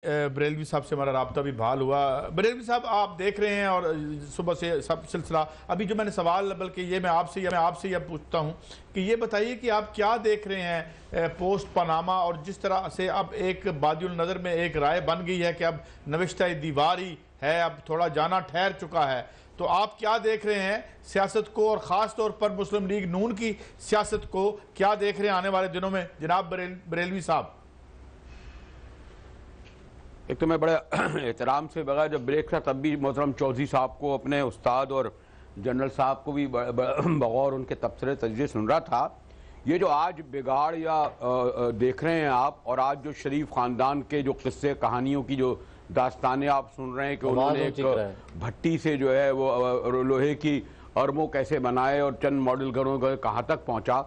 बरेलवी साहब से हमारा राब्ता भी बहाल हुआ। बरेलवी साहब, आप देख रहे हैं और सुबह से सब सिलसिला, अभी जो मैंने सवाल, बल्कि ये मैं आपसे यह पूछता हूँ कि ये बताइए कि आप क्या देख रहे हैं पोस्ट पनामा, और जिस तरह से अब एक बादियुल नज़र में एक राय बन गई है कि अब नविश्ता दीवार ही है, अब थोड़ा जाना ठहर चुका है, तो आप क्या देख रहे हैं सियासत को, और ख़ास तौर पर मुस्लिम लीग नून की सियासत को क्या देख रहे हैं आने वाले दिनों में, जनाब बरेलवी साहब? एक तो मैं बड़े एहतराम से बगैर जब ब्रेक था तब भी मोहतरम चौधरी साहब को, अपने उस्ताद और जनरल साहब को भी बगौर उनके तबसरे तजज़िये सुन रहा था। ये जो आज बिगाड़ या देख रहे हैं आप, और आज जो शरीफ ख़ानदान के जो किस्से कहानियों की जो दास्तानें आप सुन रहे हैं कि उन्होंने एक भट्टी से जो है वो लोहे की अरमों कैसे बनाए और चंद मॉडल घरों का कहाँ तक पहुँचा,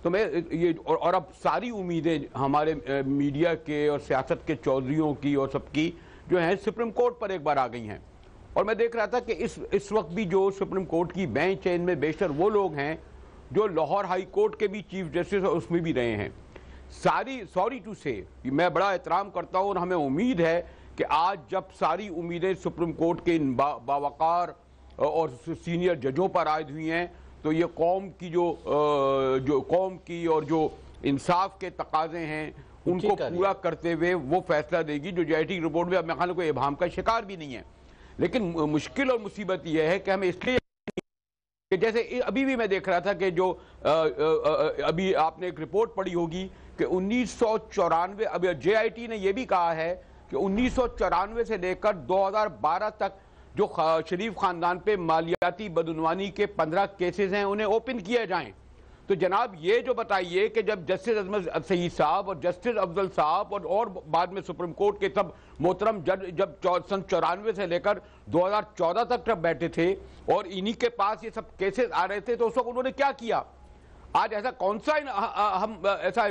तो मैं ये और अब सारी उम्मीदें हमारे मीडिया के और सियासत के चौधरियों की और सबकी जो है सुप्रीम कोर्ट पर एक बार आ गई हैं। और मैं देख रहा था कि इस वक्त भी जो सुप्रीम कोर्ट की बेंच है, इनमें बेशतर वो लोग हैं जो लाहौर हाई कोर्ट के भी चीफ जस्टिस और उसमें भी रहे हैं। सॉरी टू से मैं बड़ा एहतराम करता हूँ और हमें उम्मीद है कि आज जब सारी उम्मीदें सुप्रीम कोर्ट के इन बावकार और सीनियर जजों पर आयद हुई हैं, तो ये कौम की जो कौम की और जो इंसाफ के तकाजे हैं उनको पूरा करते हुए वो फैसला देगी जो जेआईटी रिपोर्ट में अब मेरे ख्याल कोई इबाहम का शिकार भी नहीं है। लेकिन मुश्किल और मुसीबत यह है कि हमें इसलिए कि जैसे अभी भी मैं देख रहा था कि जो अभी आपने एक रिपोर्ट पढ़ी होगी कि 1994, अब जेआईटी ने यह भी कहा है कि 1994 से लेकर 2012 तक जो शरीफ खानदान पे मालियाती बदउनवानी के 15 केसेस हैं उन्हें ओपन किए जाएं। तो जनाब ये जो बताइए कि जब जस्टिस अजमत सईद साहब और जस्टिस अफजल साहब और बाद में सुप्रीम कोर्ट के सब मोहतरम जज जब सन 94 से लेकर 2014 तक जब बैठे थे और इन्हीं के पास ये सब केसेस आ रहे थे, तो उस वक्त उन्होंने क्या किया? आज ऐसा कौन सा हम ऐसा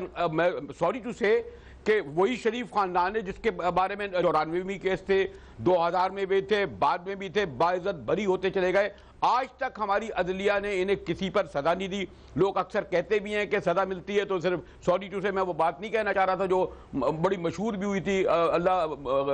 सॉरी टू से कि वही शरीफ खानदान है जिसके बारे में 94 में केस थे, 2000 में भी थे, बाद में भी थे, बाइज्जत बरी होते चले गए। आज तक हमारी अदलिया ने इन्हें किसी पर सजा नहीं दी। लोग अक्सर कहते भी हैं कि सजा मिलती है तो सिर्फ सॉरी टू से मैं वो बात नहीं कहना चाह रहा था जो बड़ी मशहूर भी हुई थी, अल्लाह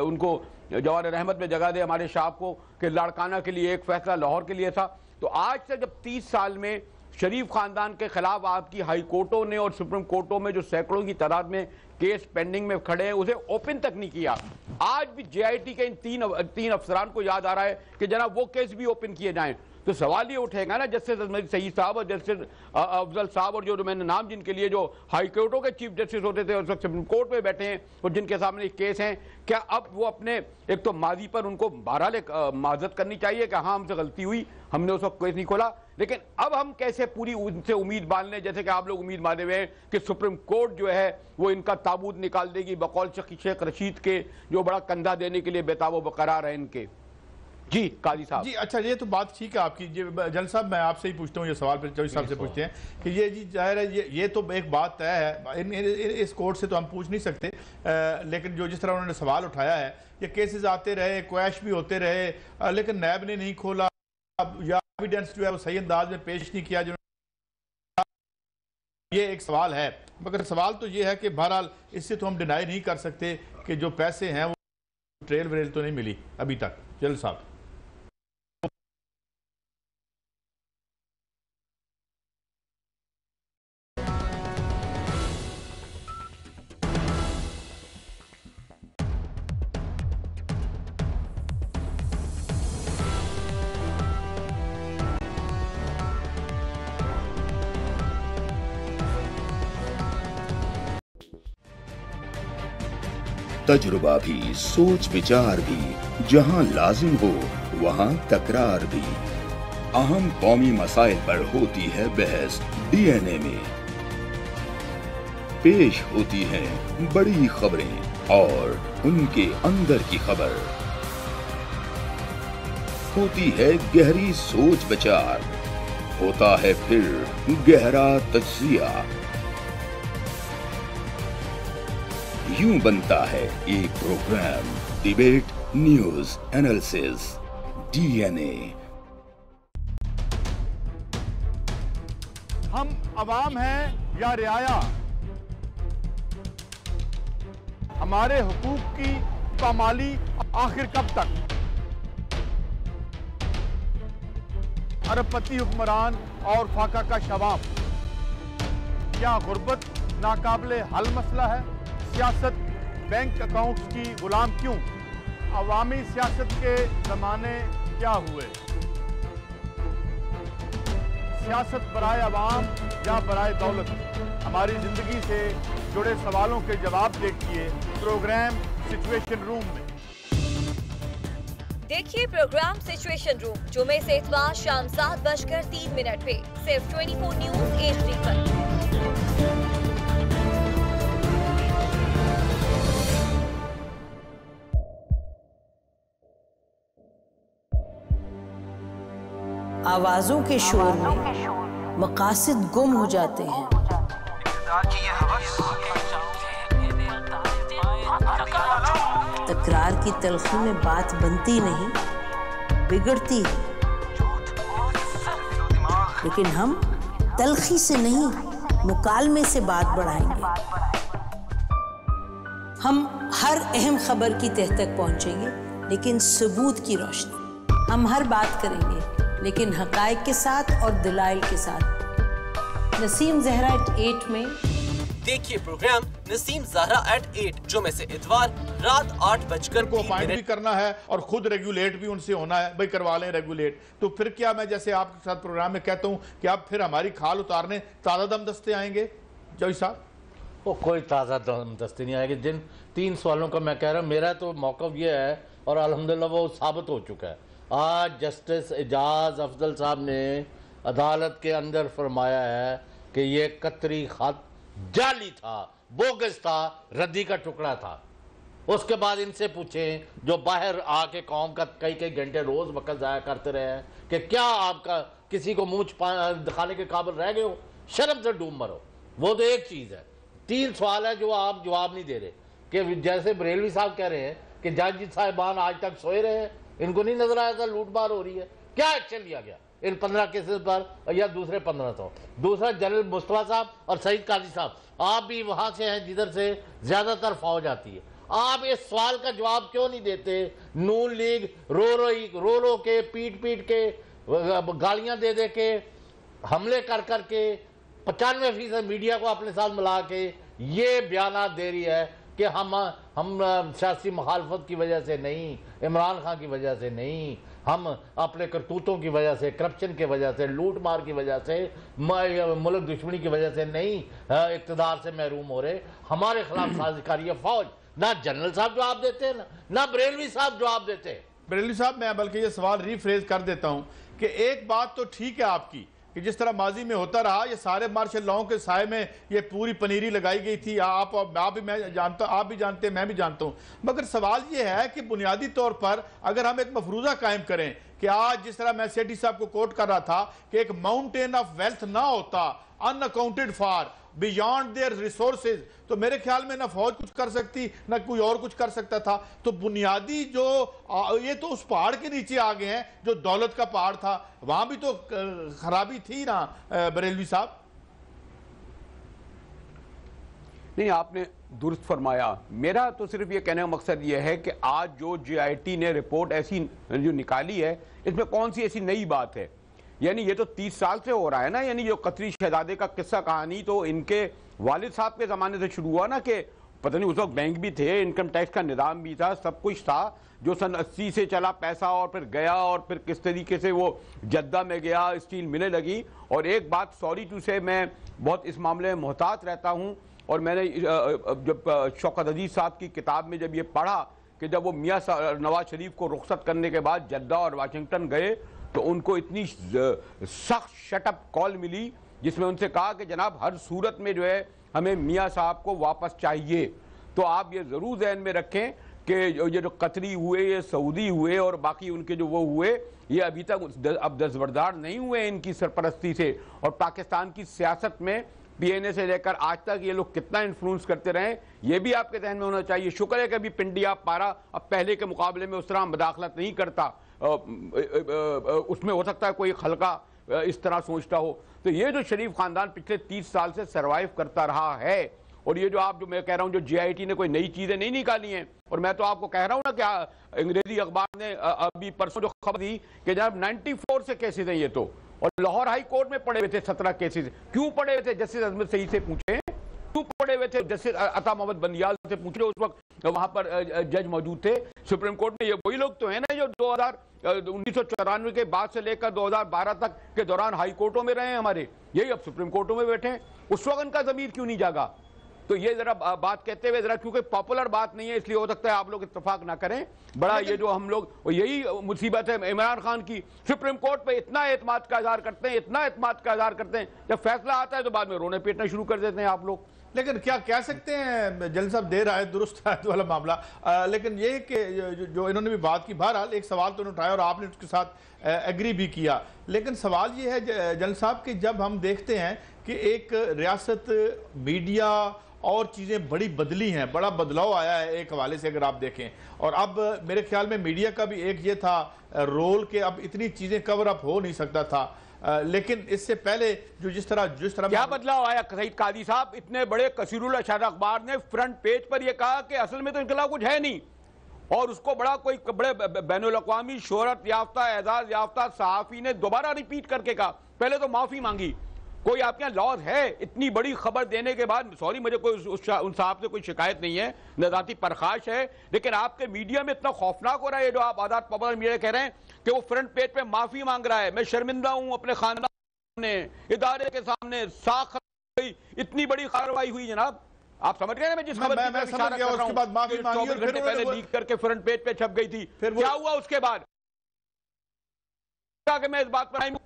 उनको जवान रहमत में जगह दे हमारे शाह को, कि लाड़काना के लिए एक फैसला लाहौर के लिए था। तो आज से जब 30 साल में शरीफ खानदान के खिलाफ आपकी हाई कोर्टों ने और सुप्रीम कोर्टों में जो सैकड़ों की तादाद में केस पेंडिंग में खड़े हैं उसे ओपन तक नहीं किया। आज भी जेआईटी के इन तीन अफसरान को याद आ रहा है कि जनाब वो केस भी ओपन किए जाएं। तो सवाल ये उठेगा ना, जस्टिस अजमत सईद साहब और जस्टिस अफजल साहब और जो मैंने नाम जिनके लिए जो हाई कोर्टों के चीफ जस्टिस होते थे और सुप्रीम कोर्ट में बैठे हैं और जिनके सामने केस हैं, क्या अब वो अपने एक तो माजी पर उनको बहरहाल माजरत करनी चाहिए कि हाँ हमसे गलती हुई, हमने उस वक्त केस नहीं खोला, लेकिन अब हम कैसे पूरी उनसे उम्मीद बांध लें जैसे कि आप लोग उम्मीद बांधे हुए हैं कि सुप्रीम कोर्ट जो है वो इनका ताबूत निकाल देगी बकौल शेख रशीद के, जो बड़ा कंधा देने के लिए बेताब बकरार है इनके। जी काजी साहब। जी अच्छा, ये तो बात ठीक है आपकी। जनरल साहब मैं आपसे ही पूछता हूँ, ये सवाल चौधरी साहब से पूछते हैं कि ये जी जाहिर है ये तो एक बात तय है, इस कोर्ट से तो हम पूछ नहीं सकते, लेकिन जो जिस तरह उन्होंने सवाल उठाया है, ये केसेस आते रहे, क्वैश भी होते रहे, लेकिन नैब ने नहीं खोला या एविडेंस जो है वो सही अंदाज में पेश नहीं किया, ये एक सवाल है। मगर सवाल तो ये है कि बहरहाल इससे तो हम डिनाई नहीं कर सकते कि जो पैसे हैं वो ट्रेल व्रेल तो नहीं मिली अभी तक। जनरल साहब तजुर्बा भी, सोच विचार भी, जहां लाजिम हो वहां तकरार भी। अहम कौमी मसाइल पर होती है बहस डीएनए में। पेश होती हैं बड़ी खबरें और उनके अंदर की खबर। होती है गहरी सोच विचार, होता है फिर गहरा तज्जिया। यूं बनता है एक programme debate news analysis DNA. हम अवाम हैं या रियाया, हमारे हुकूक की पामाली आखिर कब तक? अरबपति हुक्मरान और फाका का शवाब। क्या गुर्बत नाकाबिले हल मसला है? सियासत बैंक अकाउंट्स की गुलाम क्यों? अवामी सियासत के जमाने क्या हुए? सियासत बराए अवाम या बराए दौलत? हमारी जिंदगी से जुड़े सवालों के जवाब देखिए प्रोग्राम सिचुएशन रूम में। देखिए प्रोग्राम सिचुएशन रूम जुमे से इतवार शाम 7:03 पे सिर्फ 24 न्यूज HD पर। आवाजों के शोर में मकासद गुम हो जाते हैं। तकरार की तलखी में बात बनती नहीं, बिगड़ती है। लेकिन हम तलखी से नहीं, मुकालमे से बात बढ़ाएंगे। हम हर अहम खबर की तह तक पहुंचेंगे, लेकिन सबूत की रोशनी। हम हर बात करेंगे, लेकिन हकायक के साथ और दलाइल के साथ। नसीम ज़हरा @8 में देखिए प्रोग्राम नसीम ज़हरा @8 जुमे से इतवार रात 8:03 को अपॉइंट भी करना है और खुद रेगुलेट भी उनसे होना है। भाई करवा लें रेगुलेट, तो फिर क्या मैं जैसे आपके साथ प्रोग्राम में कहता हूँ कि आप फिर हमारी खाल उतारने ताज़ा दम दस्ते आएंगे? जॉय साहब, वो कोई ताज़ा दम दस्ते नहीं आएगी। जिन 3 सवालों का मैं कह रहा हूँ, मेरा तो मौक़िफ़ ये है और अल्हम्दुलिल्लाह वो साबित हो चुका है। आज जस्टिस एजाज अफजल साहब ने अदालत के अंदर फरमाया है कि ये कतरी खत जाली था, बोगस था, रद्दी का टुकड़ा था। उसके बाद इनसे पूछें जो बाहर आके कौम का कई कई घंटे रोज वक्त ज़ाया करते रहे हैं कि क्या आपका किसी को मुंह दिखाने के काबिल रह गए हो? शर्म से डूब मरो। वो तो एक चीज़ है। 3 सवाल है जो आप जवाब नहीं दे रहे कि जैसे बरेलवी साहब कह रहे हैं कि जज साहिबान आज तक सोए रहे हैं, इनको नहीं नजर आया था लूटमार हो रही है। क्या एक्शन लिया गया इन 15 केसेस पर या दूसरे 1500? दूसरा, जनरल मुस्तफा साहब और सईद काजी साहब, आप भी वहां से हैं जिधर से ज्यादातर फौज आती है। आप इस सवाल का जवाब क्यों नहीं देते? नून लीग रो के पीट के गालियां दे के हमले कर के 95% मीडिया को अपने साथ मिला के ये बयान दे रही है कि हम सियासी मुखालफत की वजह से नहीं, इमरान खान की वजह से नहीं, हम अपने करतूतों की वजह से, करप्शन की वजह से, लूट मार की वजह से, मुल्क दुश्मनी की वजह से नहीं इक़्तिदार से महरूम हो रहे। हमारे खिलाफ साजिश कर रही है फौज। ना जनरल साहब जवाब देते हैं, ना बरेलवी साहब जवाब देते हैं। बरेलवी साहब, मैं बल्कि ये सवाल रिफ्रेज कर देता हूँ कि एक बात तो ठीक है आपकी कि जिस तरह माजी में होता रहा, ये सारे मार्शल लॉ के साए में ये पूरी पनीरी लगाई गई थी। आप भी, मैं जानता, आप भी जानते हैं, मैं भी जानता हूँ। मगर सवाल ये है कि बुनियादी तौर पर अगर हम एक मफरूज़ा कायम करें कि आज जिस तरह मैं सेठी साहब को कोट कर रहा था कि एक माउंटेन ऑफ वेल्थ ना होता unaccounted for beyond their resources, तो मेरे ख्याल में ना फौज कुछ कर सकती ना कोई और कुछ कर सकता था। तो बुनियादी जो ये तो उस पहाड़ के नीचे आ गए हैं जो दौलत का पहाड़ था, वहां भी तो खराबी थी ना बरेलवी साहब? नहीं, आपने दुरुस्त फरमाया। मेरा तो सिर्फ ये कहने का मकसद ये है कि आज जो JIT ने रिपोर्ट ऐसी जो निकाली है, इसमें कौन सी ऐसी नई बात है? यानी ये तो 30 साल से हो रहा है ना। यानी जो कतरी शहजादे का किस्सा कहानी तो इनके वालिद साहब के ज़माने से शुरू हुआ ना, कि पता नहीं उस वक्त बैंक भी थे, इनकम टैक्स का निज़ाम भी था, सब कुछ था, जो सन 80 से चला पैसा और फिर गया, और फिर किस तरीके से वो जद्दा में गया, स्टील मिलें लगी। और एक बात सॉरी टू से, मैं बहुत इस मामले में मोहतात रहता हूँ, और मैंने जब शौकत अजीज साहब की किताब में जब ये पढ़ा कि जब वो मियाँ नवाज शरीफ को रुखसत करने के बाद जद्दा और वाशिंगटन गए तो उनको इतनी सख्त शटअप कॉल मिली जिसमें उनसे कहा कि जनाब हर सूरत में जो है हमें मियाँ साहब को वापस चाहिए। तो आप ये ज़रूर ज़हन में रखें कि ये जो कतरी हुए, ये सऊदी हुए और बाकी उनके जो वो हुए, ये अभी तक अब दस्तबरदार नहीं हुए इनकी सरपरस्ती से। और पाकिस्तान की सियासत में PNA से लेकर आज तक ये लोग कितना इन्फ्लुएंस करते रहे, ये भी आपके ध्यान में होना चाहिए। शुक्र है कि अभी पिंडिया पारा अब पहले के मुकाबले में उस तरह मुदाखलत नहीं करता, उसमें हो सकता है कोई खलका इस तरह सोचता हो। तो ये जो शरीफ खानदान पिछले 30 साल से सरवाइव करता रहा है, और ये जो आप जो मैं कह रहा हूं जो JIT ने कोई नई चीजें नहीं निकाली हैं, और मैं तो आपको कह रहा हूं ना कि अंग्रेजी अखबार ने अभी परसों जो खबर दी कि जनाब 94 से केसेस हैं ये तो, और लाहौर हाई कोर्ट में पड़े हुए थे 17 केसेस। क्यों पड़े हुए थे? जस्टिस अजमत सईद से पूछे क्यों पड़े हुए थे, जस्टिस अता मोहम्मद बंदियाल से पूछ रहे, उस वक्त वहां पर जज मौजूद थे सुप्रीम कोर्ट में। ये वही लोग तो है ना जो 1994 के बाद से लेकर 2012 तक के दौरान हाई कोर्टों में रहे हैं हमारे, यही अब सुप्रीम कोर्टों में बैठे हैं। उस वक्त इनका जमीर क्यों नहीं जागा? तो ये जरा बात कहते हुए जरा, क्योंकि पॉपुलर बात नहीं है इसलिए हो सकता है आप लोग इत्तेफाक ना करें, बड़ा ये जो हम लोग, यही मुसीबत है इमरान खान की, सुप्रीम कोर्ट पे इतना एतमाद का इजहार करते हैं, इतना एतमाद का इजहार करते हैं, जब फैसला आता है तो बाद में रोने पीटना शुरू कर देते हैं आप लोग। लेकिन क्या कह सकते हैं, जल्द साहब देर आए दुरुस्त आए वाला मामला, लेकिन ये कि जो इन्होंने भी बात की, बहरहाल एक सवाल तो उठाया और आपने उसके साथ एग्री भी किया, लेकिन सवाल ये है जल्द साहब कि जब हम देखते हैं कि एक रियासत, मीडिया और चीज़ें बड़ी बदली हैं, बड़ा बदलाव आया है एक हवाले से अगर आप देखें, और अब मेरे ख्याल में मीडिया का भी एक ये था रोल कि अब इतनी चीज़ें कवर अप हो नहीं सकता था, लेकिन इससे पहले जिस तरह क्या बदलाव आया सईद कादी साहब? इतने बड़े कसीरुल अशार अखबार ने फ्रंट पेज पर यह कहा कि असल में तो इनके खिलाफ कुछ है नहीं, और उसको बड़े बैनुल अक़वामी शोहरत याफ्ता, एजाज याफ्ता सहाफ़ी ने दोबारा रिपीट करके कहा, पहले तो माफी मांगी। कोई आपके यहाँ लॉज है? इतनी बड़ी खबर देने के बाद, सॉरी मुझे कोई उन साहब से कोई शिकायत नहीं है, नज़ाती परखाश है, लेकिन आपके मीडिया में इतना खौफनाक हो रहा है जो आप आज़ाद पब्लिक मीडिया कह रहे हैं कि वो फ्रंट पेज पे माफी मांग रहा है। मैं शर्मिंदा हूं अपने खानदान ने, इदारे के सामने, साख इतनी बड़ी कार्रवाई हुई जनाब, आप समझ गए ना मैं जिस खबर की बात कर रहा हूं, उसके बाद माफी मांगी और फिर पहले लीक करके फ्रंट पेज पे छप गई थी, फिर क्या हुआ उसके बाद? मैं इस बात पर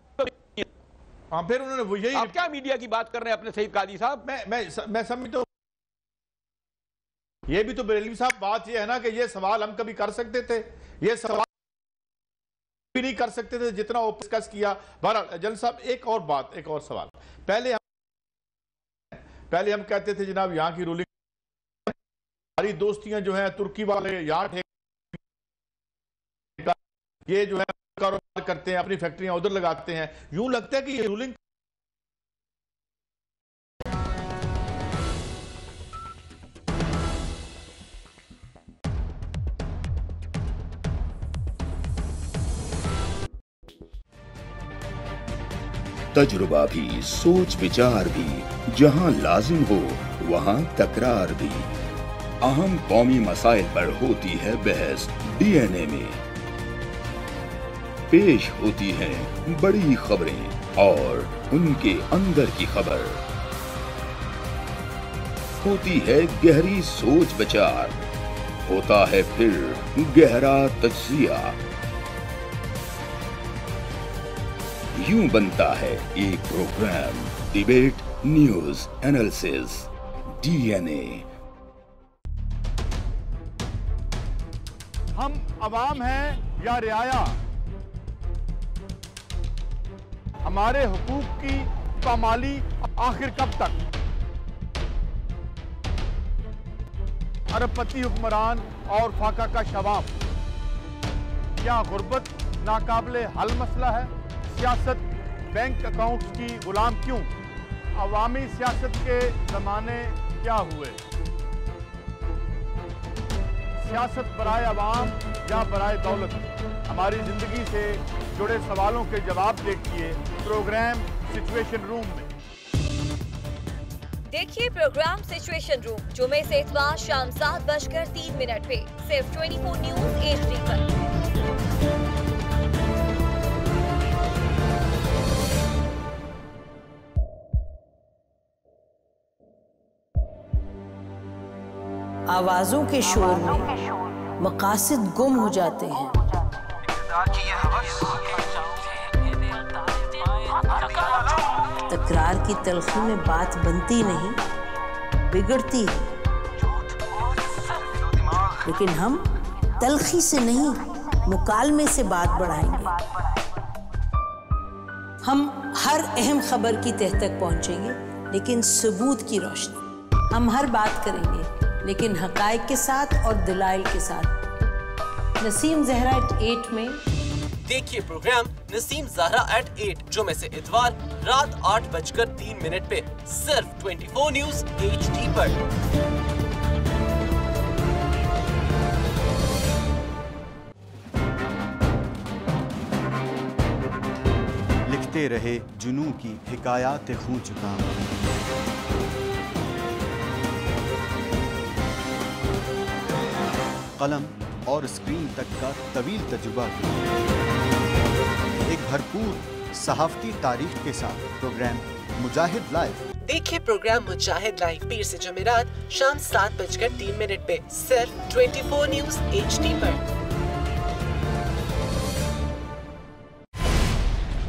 हाँ, फिर उन्होंने यही, आप क्या मीडिया की बात कर रहे हैं अपने सईद कादी साहब? मैं समझता हूं, ये भी तो बरेलवी साहब बात ये है ना कि ये सवाल हम कभी कर सकते थे, ये सवाल भी नहीं कर सकते थे जितना वो डिस्कस किया। बहरहाल जल्द साहब एक और बात, एक और सवाल, पहले हम कहते थे जनाब यहाँ की रूलिंग, हमारी दोस्तियां जो हैं तुर्की वाले यहाँ ये जो है कारोबार करते हैं, अपनी फैक्ट्रियां उधर लगाते हैं, यूं लगता है कि ये रूलिंग तजुर्बा भी, सोच विचार भी, जहां लाजिम हो वहां तकरार भी। अहम कौमी मसाइल पर होती है बहस DNA में। पेश होती हैं बड़ी खबरें और उनके अंदर की खबर। होती है गहरी सोच विचार, होता है फिर गहरा तज्जिया। यूं बनता है एक programme, debate news analysis DNA। हम अवाम हैं या रियाया, हमारे हुकूक की पामाली आखिर कब तक? अरबपति हुक्मरान और फाका का शवाब, क्या गुर्बत नाकाबिले हल मसला है? सियासत बैंक अकाउंट्स की गुलाम क्यों? अवामी सियासत के जमाने क्या हुए? सियासत बराए अवाम या बराए दौलत? हमारी जिंदगी से जुड़े सवालों के जवाब देखिए प्रोग्राम सिचुएशन रूम में। देखिए प्रोग्राम सिचुएशन रूम जुमे से इतवार शाम 7:03 पे सिर्फ 24 न्यूज HD पर। आवाजों के शोर में मकासद गुम हो जाते हैं। तकरार की तलखी में बात बनती नहीं, बिगड़ती है। लेकिन हम तलखी से नहीं, मुकालमे से बात बढ़ाएंगे। हम हर अहम खबर की तह तक पहुंचेंगे, लेकिन सबूत की रोशनी। हम हर बात करेंगे, लेकिन हकायक के साथ और दलाइल के साथ। नसीम ज़हरा 8 में देखिए प्रोग्राम नसीम ज़हरा @8 जुमे से इतवार रात 8:03 पे सिर्फ 24 न्यूज़ HD पर। लिखते रहे जुनू की हिकायात खूं चुका, कलम और स्क्रीन तक का तवील तजुर्बा किया। एक भरपूर सहाफ़ती तारीख के साथ प्रोग्राम मुजाहिद लाइव। देखिए प्रोग्राम मुजाहिद लाइव पीर से जुमेरात शाम 7:03 पे सिर्फ 24 न्यूज़ HD पर।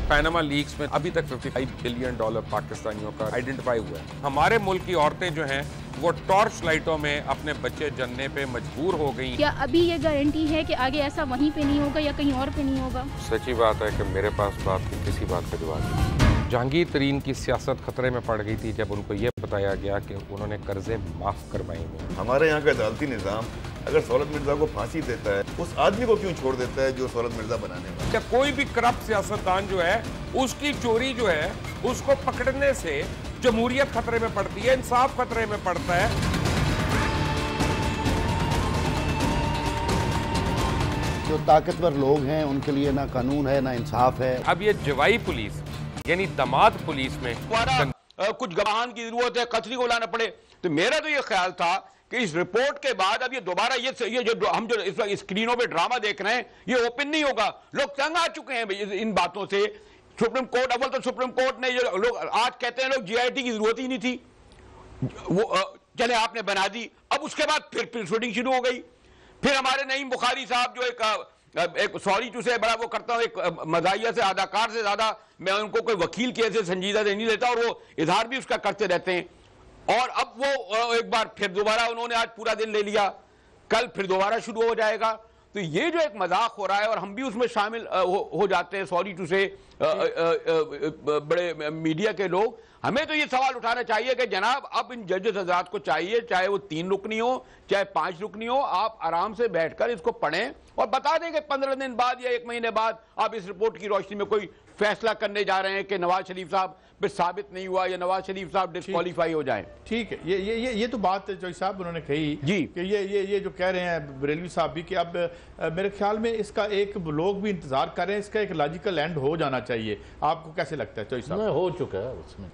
पैनामा लीक्स में अभी तक $55 बिलियन पाकिस्तानियों का आइडेंटिफाई हुआ है। हमारे मुल्क की औरतें जो हैं वो टॉर्च लाइटों में अपने बच्चे जनने पे मजबूर हो गई। क्या अभी ये गारंटी है कि आगे ऐसा वहीं पे नहीं होगा या कहीं और पे नहीं होगा? सच्ची बात है कि मेरे पास बात की किसी बात का जवाब नहीं। जहांगीर तरीन की सियासत खतरे में पड़ गई थी जब उनको ये बताया गया कि उन्होंने कर्जे माफ करवाएंगे। हमारे यहाँ का अदालती निज़ाम अगर सौलत मिर्जा को फांसी देता है, उस आदमी को क्यों छोड़ देता है जो सौलत मिर्जा बनाने वाला? क्या कोई भी करप्ट सियासतदान जो है उसकी चोरी जो है उसको पकड़ने से जमहूरियत खतरे में पड़ती है, इंसाफ खतरे में पड़ता है। जो ताकतवर लोग हैं उनके लिए ना कानून है ना इंसाफ है। अब ये जवाई पुलिस यानी दमाद पुलिस में कुछ गवाहान की जरूरत है, कचरी को लाना पड़े। तो मेरा तो ये ख्याल था कि इस रिपोर्ट के बाद अब ये दोबारा ये जो हम जो इस स्क्रीनों पे ड्रामा देख रहे हैं ये ओपन नहीं होगा। लोग तंग आ चुके हैं इन बातों से। सुप्रीम कोर्ट, अव्वल तो सुप्रीम कोर्ट ने जो लोग आज कहते हैं लोग GIT की जरूरत ही नहीं थी, वो चले आपने बना दी। अब उसके बाद फिर शूटिंग शुरू हो गई। फिर हमारे नईम बुखारी साहब जो एक सॉरी टू से बड़ा वो करता हूँ, एक मज़ाहिया से अदाकार से ज्यादा मैं उनको कोई वकील के ऐसे संजीदा से नहीं लेता, और वो इजहार भी उसका करते रहते हैं। और अब वो एक बार फिर दोबारा उन्होंने आज पूरा दिन ले लिया, कल फिर दोबारा शुरू हो जाएगा। तो ये जो एक मजाक हो रहा है और हम भी उसमें शामिल हो जाते हैं, सॉरी टू से बड़े मीडिया के लोग। हमें तो ये सवाल उठाना चाहिए कि जनाब अब इन जजेस हजरात को चाहिए, चाहे वो 3 रुकनी हो चाहे 5 रुकनी हो, आप आराम से बैठकर इसको पढ़ें और बता दें कि 15 दिन बाद या 1 महीने बाद आप इस रिपोर्ट की रोशनी में कोई फैसला करने जा रहे हैं कि नवाज शरीफ साहब पे साबित नहीं हुआ या नवाज शरीफ साहब डिस्क्वालीफाई हो जाएं। ठीक है, ये तो बात जोई साहब उन्होंने कही जी कि ये जो कह रहे हैं बरेलवी साहब भी कि अब मेरे ख्याल में इसका एक लोग भी इंतजार कर रहे हैं, इसका एक लॉजिकल एंड हो जाना चाहिए। आपको कैसे लगता है जोई साहब? हो चुका है, उसमें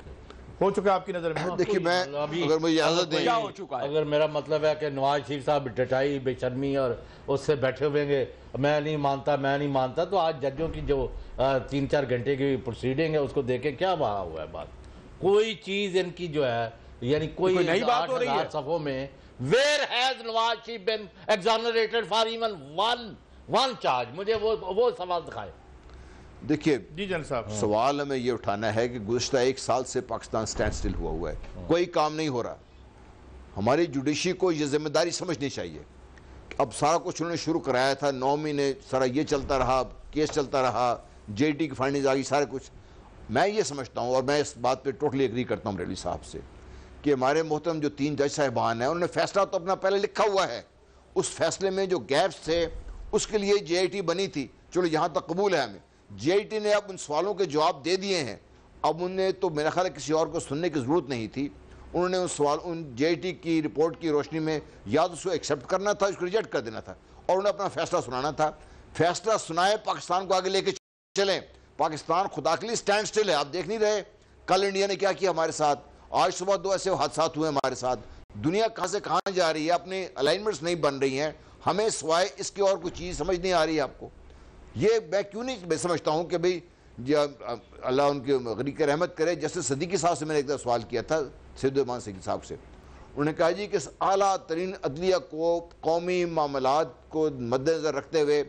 हो चुका है आपकी नजर में? देखिए, मैं अगर मुझे इजाजत दें, क्या हो चुका है? अगर मेरा मतलब है कि नवाज शरीफ साहब डटाई बेशर्मी और उससे बैठे हुएंगे मैं नहीं मानता, तो आज जजों की जो 3-4 घंटे की प्रोसीडिंग है उसको देखे क्या वहाँ हुआ है बात। कोई चीज इनकी जो है यानी कोई नई बात हो रही है सफों में, where has Nawaz Sharif been exonerated for even one charge? मुझे वो सवाल दिखाए। देखिए जी जन साहब, सवाल हमें ये उठाना है कि गुज़श्ता 1 साल से पाकिस्तान स्टैंड स्टिल हुआ है, कोई काम नहीं हो रहा। हमारी जुडिशरी को ये जिम्मेदारी समझनी चाहिए। अब सारा कुछ उन्होंने शुरू कराया था, 9 महीने सारा ये चलता रहा, केस चलता रहा, JT की फाइंडिंग्स आ गई, सारे कुछ। मैं ये समझता हूँ और मैं इस बात पे टोटली एग्री करता हूँ बरेलवी साहब से कि हमारे मोहतरम जो 3 जज साहिबान हैं उन्होंने फैसला तो अपना पहले लिखा हुआ है। उस फैसले में जो गैप्स थे उसके लिए JIT बनी थी, चलो यहाँ तक कबूल है हमें। JIT ने अब उन सवालों के जवाब दे दिए हैं। अब उन्हें तो मेरा ख्याल है किसी और को सुनने की ज़रूरत नहीं थी। उन्होंने उन JIT की रिपोर्ट की रोशनी में या तो उसको एक्सेप्ट करना था, उसको रिजेक्ट कर देना था, और उन्हें अपना फैसला सुनाना था। फैसला सुनाए, पाकिस्तान को आगे लेके चलें। पाकिस्तान खुदा के लिए स्टैंड स्टिल है, आप देख नहीं रहे कल इंडिया ने क्या किया हमारे साथ, आज सुबह 2 ऐसे हादसा हुए हमारे साथ। दुनिया कहाँ से कहाँ जा रही है, अपने अलाइनमेंट्स नहीं बन रही हैं। हमें सिवाय इसकी और कोई चीज़ समझ नहीं आ रही है आपको। ये मैं क्यों नहीं मैं समझता हूँ कि भाई अल्लाह उनकी गरीक रहमत करे। जस्टिस सदीकी साहब से मैंने एक सवाल किया था, सैयद सईद साहब से। उन्होंने कहा जी कि आला तरीन अदलिया को कौमी मामलात को मद्देनज़र रखते हुए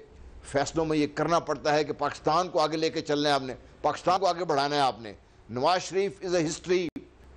फैसलों में ये करना पड़ता है कि पाकिस्तान को आगे लेके चलना है, आपने पाकिस्तान को आगे बढ़ाना है। आपने Nawaz Sharif is a history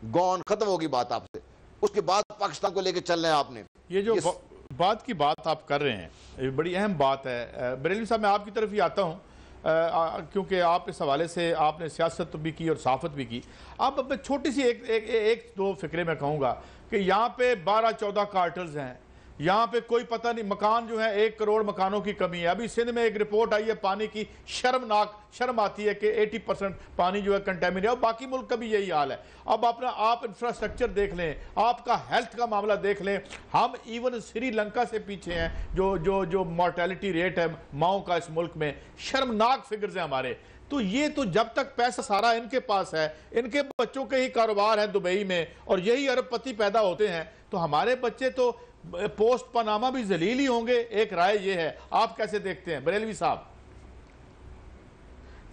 gone, ख़त्म होगी बात आपसे, उसके बाद पाकिस्तान को लेके चलना है आपने। ये जो बात की बात आप कर रहे हैं ये बड़ी अहम बात है। बरेलवी साहब, मैं आपकी तरफ ही आता हूँ क्योंकि आप इस हवाले से आपने सियासत भी की और सहाफ़त भी की। अब छोटी सी एक दो फिक्रे मैं कहूँगा कि यहाँ पे 12-14 कार्टल्स हैं यहाँ पे कोई पता नहीं, मकान जो है 1 करोड़ मकानों की कमी है। अभी सिंध में एक रिपोर्ट आई है पानी की, शर्म आती है कि 80% पानी जो है कंटेमिनेट है, और बाकी मुल्क का भी यही हाल है। अब अपना आप इंफ्रास्ट्रक्चर देख लें, आपका हेल्थ का मामला देख लें, हम इवन श्रीलंका से पीछे हैं जो मोर्टेलिटी रेट है माओ का इस मुल्क में, शर्मनाक फिगर्स हैं हमारे। तो ये तो जब तक पैसा सारा इनके पास है, इनके बच्चों के ही कारोबार है दुबई में, और यही अरबपति पैदा होते हैं, तो हमारे बच्चे तो पोस्ट पनामा भी जलील ही होंगे। एक राय ये है, आप कैसे देखते हैं बरेलवी साहब?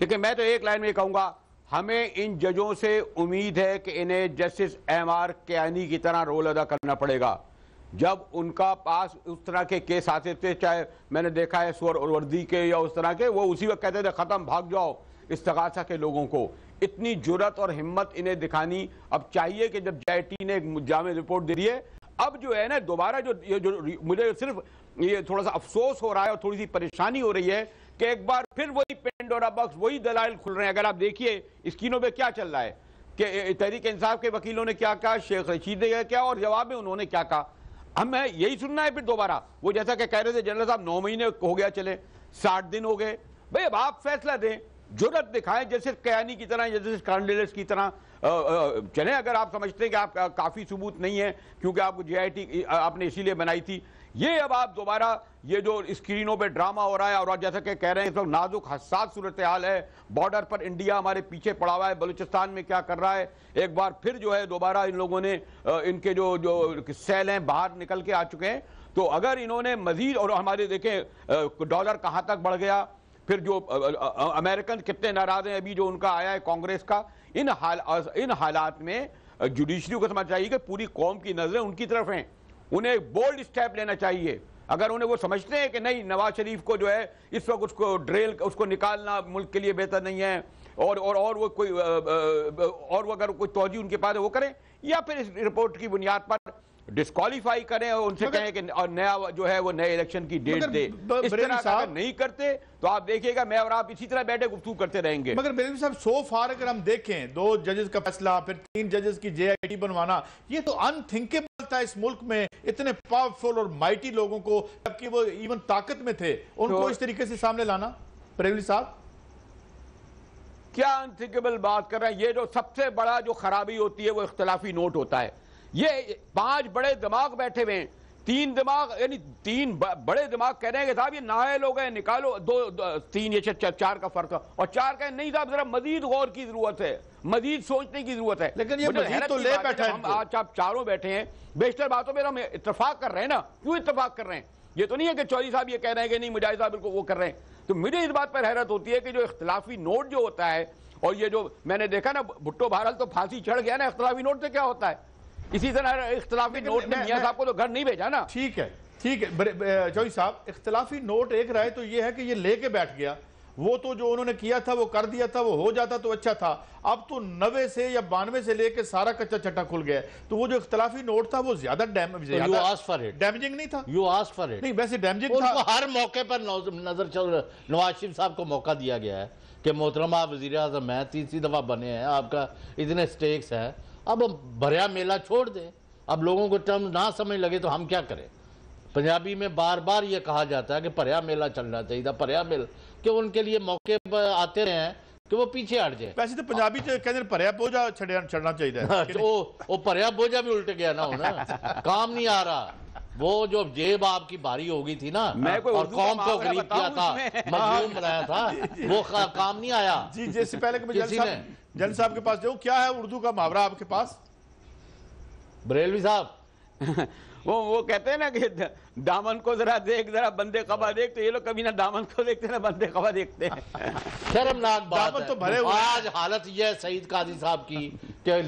देखिए, मैं तो एक लाइन में कहूंगा, हमें इन जजों से उम्मीद है कि इन्हें जस्टिस एमआर कियानी की तरह रोल अदा करना पड़ेगा। जब उनका पास उस तरह के केस आते थे, चाहे मैंने देखा है स्वर और वर्दी के या उस तरह के, वो उसी वक्त कहते थे खत्म, भाग जाओ इस्तगासा के लोगों को। इतनी जुर्रत और हिम्मत इन्हें दिखानी अब चाहिए कि जब JIT ने एक जामे रिपोर्ट दे दी है, अब जो है ना दोबारा जो मुझे सिर्फ ये थोड़ा सा अफसोस हो रहा है और थोड़ी सी परेशानी हो रही है कि एक बार फिर वही पेंडोरा बॉक्स, वही दलाइल खुल रहे हैं। अगर आप देखिए स्क्रीनों पे क्या चल रहा है कि तहरीक इंसाफ के वकीलों ने क्या कहा, शेख रशीद ने क्या, और जवाब में उन्होंने क्या कहा। हमें यही सुनना है फिर दोबारा। वो जैसा कि कह रहे थे जनरल साहब 9 महीने हो गया, चले 60 दिन हो गए, भाई अब आप फैसला दें, जुर्रत दिखाएं, जैसे कयानी की तरह, जैसे कार्डिलेस की तरह चले। अगर आप समझते हैं कि आप काफी सबूत नहीं है क्योंकि आपको JIT आपने इसीलिए बनाई थी, ये अब आप दोबारा ये जो स्क्रीनों पे ड्रामा हो रहा है, और जैसा कि कह रहे हैं तो नाजुक हसास सूरत हाल है, बॉर्डर पर इंडिया हमारे पीछे पड़ा हुआ है, बलूचिस्तान में क्या कर रहा है, एक बार फिर जो है दोबारा इन लोगों ने इनके जो सेल हैं बाहर निकल के आ चुके हैं। तो अगर इन्होंने मजीद, और हमारे देखें डॉलर कहाँ तक बढ़ गया, फिर जो अमेरिकन कितने नाराज हैं अभी जो उनका आया है कांग्रेस का, इन हालात में जुडिशरी को समझ चाहिए कि पूरी कौम की नजरें उनकी तरफ हैं, उन्हें एक बोल्ड स्टेप लेना चाहिए। अगर उन्हें वो समझते हैं कि नहीं, नवाज शरीफ को जो है इस वक्त उसको निकालना मुल्क के लिए बेहतर नहीं है, और वो कोई और वो अगर कोई तौजी उनके पास है वो करें, या फिर इस रिपोर्ट की बुनियाद पर डिस्क्वालीफाई करें और उनसे कहें कि नया जो है वो नए इलेक्शन की डेट दे। इस तरह अगर नहीं करते तो आप देखिएगा मैं और आप इसी तरह बैठे गुफ्तगू करते रहेंगे। मगर बेलवी साहब, सो फार अगर हम देखें 2 जजेस का फैसला, फिर 3 जजेस की JIT बनवाना, ये तो अनथिंकेबल था इस मुल्क में। इतने पावरफुल और माइटी लोगों को, जबकि वो इवन ताकत में थे, उनको इस तरीके से सामने लाना। बेलवी साहब, क्या अनथिंकेबल बात कर रहे हैं? ये जो सबसे बड़ा जो खराबी होती है वो इख्तिलाफी नोट होता है। ये 5 बड़े दिमाग बैठे हुए हैं, 3 दिमाग, यानी 3 बड़े दिमाग कह रहे हैं कि साहब ये नाहे लोग हैं, निकालो 3 ये 4 का फर्क है, और 4 कहें नहीं साहब जरा मजीद गौर की जरूरत है, मजीद सोचने की जरूरत है। लेकिन ये मजीद तो ले बैठा है। हम आज आप चारों बैठे हैं, बेशतर बातों में हम इत्तेफाक कर रहे हैं ना, क्यों इत्तेफाक कर रहे हैं? ये तो नहीं है कि चौधरी साहब ये कह रहे हैं कि नहीं मुजाहिद साहब इनको वो कर रहे हैं। तो मुझे इस बात पर हैरत होती है कि जो इख्तिलाफी नोट जो होता है, और ये जो मैंने देखा ना, भुट्टो बहरहाल तो फांसी चढ़ गया ना, इख्तिलाफी नोट से क्या होता है? इसी तरह इख्तिलाफी नोट ने मियां साहब को तो घर नहीं भेजा ना। ठीक है चौधरी साहब, इख्तिलाफी नोट एक राय तो ये है कि ये लेके बैठ गया, वो तो जो उन्होंने किया था वो कर दिया था, वो हो जाता तो अच्छा था। अब तो 90 से या 92 से लेके सारा कच्चा चट्टा खुल गया। तो वो जो इख्तिलाफी नोट था वो ज्यादा डैमेजिंग नहीं था। You ask for it. नहीं, वैसे डैमेजिंग था। हर मौके पर नवाज शरीफ साहब को मौका दिया गया है कि मोहतरमा आप वज़ीर आज़म हैं, 3री दफा बने हैं, आपका इतने स्टेक्स हैं, अब भरिया मेला छोड़ दें। अब लोगों को टर्म ना समझ लगे तो हम क्या करें? पंजाबी में बार बार ये कहा जाता है कि भरिया मेला चलना चाहिए था, भरिया मेला, कि उनके लिए मौके पर आते रहे हैं कि वो पीछे हट जाए। वैसे तो पंजाबी कहते भरिया बोझा चढ़ना चाहिए। वो भरिया बोझा भी उल्ट गया ना, काम नहीं आ रहा। वो जो जेब आपकी भारी हो गई थी ना, और कौम को गरीब किया था, मजलूम बनाया था, वो काम नहीं आया। जी, जैसे पहले जन साहब के पास जाऊं, क्या है उर्दू का मुहावरा आपके पास? बरेलवी साहब वो कहते हैं ना कि दामन को जरा देख, जरा बंदे कबा देख, तो ये लोग कभी ना दामन को देखते ना बंदे कबा देखते हैं। शर्मनाक बात दामन तो भरे हुए। आज हालत यह है सईद काजी साहब की कि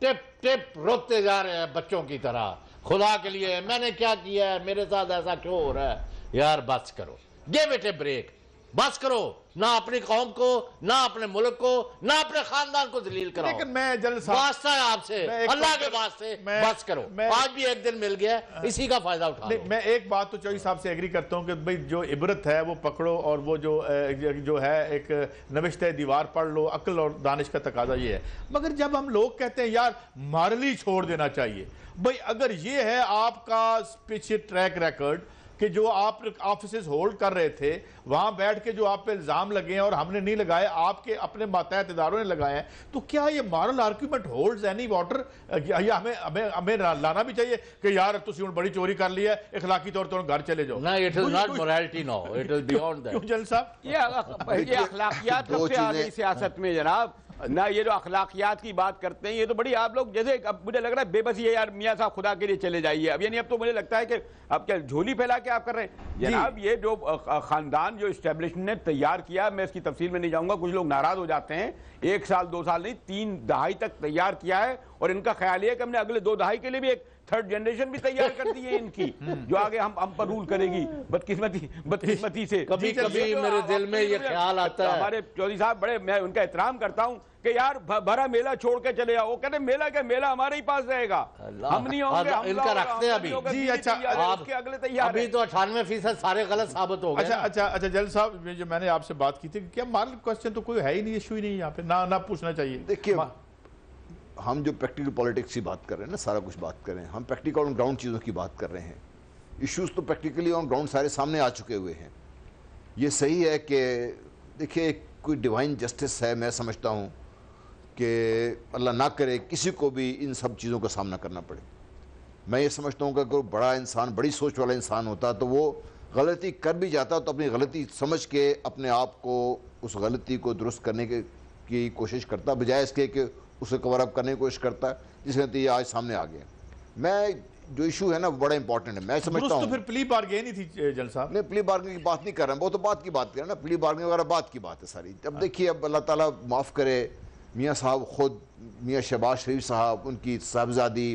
टिप टिप रोकते जा रहे हैं बच्चों की तरह। खुदा के लिए मैंने क्या किया है, मेरे साथ ऐसा क्यों हो रहा है? यार बस करो, गिव इट ए ब्रेक। बस करो, ना अपनी कौम को, ना अपने मुल्क को, ना अपने खानदान को दलील कराओ। लेकिन मैं जनरल साहब वास्ता है आपसे, अल्लाह के वास्ते बस करो। आज भी एक दिन मिल गया, इसी का फायदा उठा लो। मैं एक बात तो चौधरी साहब से एग्री करता हूं कि भाई जो इबरत है वो पकड़ो, और वो जो है एक नविश्ते दीवार पढ़ लो, अक्ल और दानिश का तकाजा ये है। मगर जब हम लोग कहते हैं यार मॉरली छोड़ देना चाहिए, भाई अगर ये है आपका पीछे ट्रैक रिकॉर्ड कि जो आप ऑफिस होल्ड कर रहे थे, वहां बैठ के जो आप पे इल्जाम लगे हैं और हमने नहीं लगाए, आपके अपने मातहत इदारों ने लगाए हैं, तो क्या ये moral argument holds any water? या हमें लाना भी चाहिए कि यार तुसी हुण बड़ी चोरी कर ली है, इखलाकी तौर पर घर चले जाओ? ना, it is not morality, no, it is beyond that. क्यों जनरल साहब? ये अखलाकियात कब से आ गई सियासत में जनाब? ना ये जो अखलाकियात की बात करते हैं, ये तो बड़ी आप लोग जैसे, अब मुझे लग रहा है बेबसी है यार, मियाँ साहब खुदा के लिए चले जाइए अब, यानी अब तो मुझे लगता है कि अब क्या झोली फैला के आप कर रहे हैं जनाब। ये जो खानदान जो इस्टेब्लिशमेंट ने तैयार किया, मैं इसकी तफसील में नहीं जाऊंगा, कुछ लोग नाराज हो जाते हैं, 1 साल 2 साल नहीं 3 दहाई तक तैयार किया है, और इनका ख्याल है कि हमने अगले 2 दहाई के लिए भी एक 3rd जनरेशन भी तैयार कर दी है इनकी, जो आगे हम पर रूल करेगी बदकिस्मती से। कभी कभी मेरे दिल में ये ख्याल आता है, हमारे चौधरी साहब बड़े, मैं उनका एहतराम करता हूं कि यार भरा मेला छोड़ के चले आओ, वो कहते मेला क्या, मेला हमारे ही पास रहेगा, हम नहीं होंगे, इनका रखते हैं अभी जी। अच्छा, आपके अगले तैयार अभी तो 98% सारे गलत साबित हो गए। अच्छा जनरल साहब, जो मैंने आपसे बात की थी, क्या मॉरल क्वेश्चन तो कोई है ही नहीं, इशू ही नहीं यहाँ पे, ना पूछना चाहिए। देखिए, हम जो प्रैक्टिकल पॉलिटिक्स की बात कर रहे हैं ना, सारा कुछ बात कर रहे हैं, हम प्रैक्टिकल ऑन ग्राउंड चीज़ों की बात कर रहे हैं। इश्यूज तो प्रैक्टिकली ऑन ग्राउंड सारे सामने आ चुके हुए हैं। ये सही है कि देखिए कोई डिवाइन जस्टिस है, मैं समझता हूँ कि अल्लाह ना करे किसी को भी इन सब चीज़ों का सामना करना पड़े। मैं ये समझता हूँ कि अगर बड़ा इंसान, बड़ी सोच वाला इंसान होता तो वो गलती कर भी जाता तो अपनी गलती समझ के अपने आप को उस गलती को दुरुस्त करने की कोशिश करता, बजाय इसके कि उसे कवर अप करने की कोशिश करता, जिसके नतीजे आज सामने आ गए। मैं जो इशू है ना बड़ा इंपॉर्टेंट है, मैं समझता हूँ। तो फिर प्ली बार्गेन ही थी जनरल साहब? नहीं, प्ली बार्गेन की बात नहीं कर रहा हूँ, वो तो बात की बात कर रहे हैं ना, प्ली बार्गेन वगैरह बात की बात है सारी। अब देखिए, अब अल्लाह ताला माफ़ करे, मियाँ साहब खुद, मियाँ शहबाज शरीफ साहब, उनकी साहबजादी,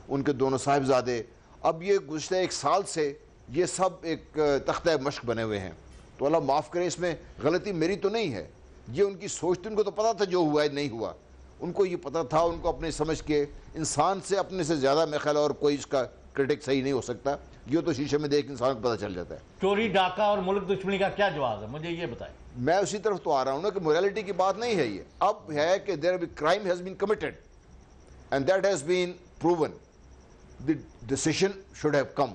उनके दोनों साहबजादे, अब ये गुज़श्ता 1 साल से ये सब एक तख्ता मश्क बने हुए हैं। तो अल्लाह माफ़ करे, इसमें गलती मेरी तो नहीं है, ये उनकी सोच थी, उनको तो पता था जो हुआ है नहीं हुआ, उनको ये पता था, उनको अपने समझ के, इंसान से अपने से ज़्यादा मेरा ख्याल और कोई इसका क्रिटिक सही नहीं हो सकता, ये तो शीशे में देख इंसान को पता चल जाता है। चोरी डाका और मुल्क दुश्मनी का क्या जवाब है, मुझे ये बताएं। मैं उसी तरफ तो आ रहा हूँ ना कि मोरालिटी की बात नहीं है ये, अब है कि there be crime has been committed and that has been proven, the decision should have come.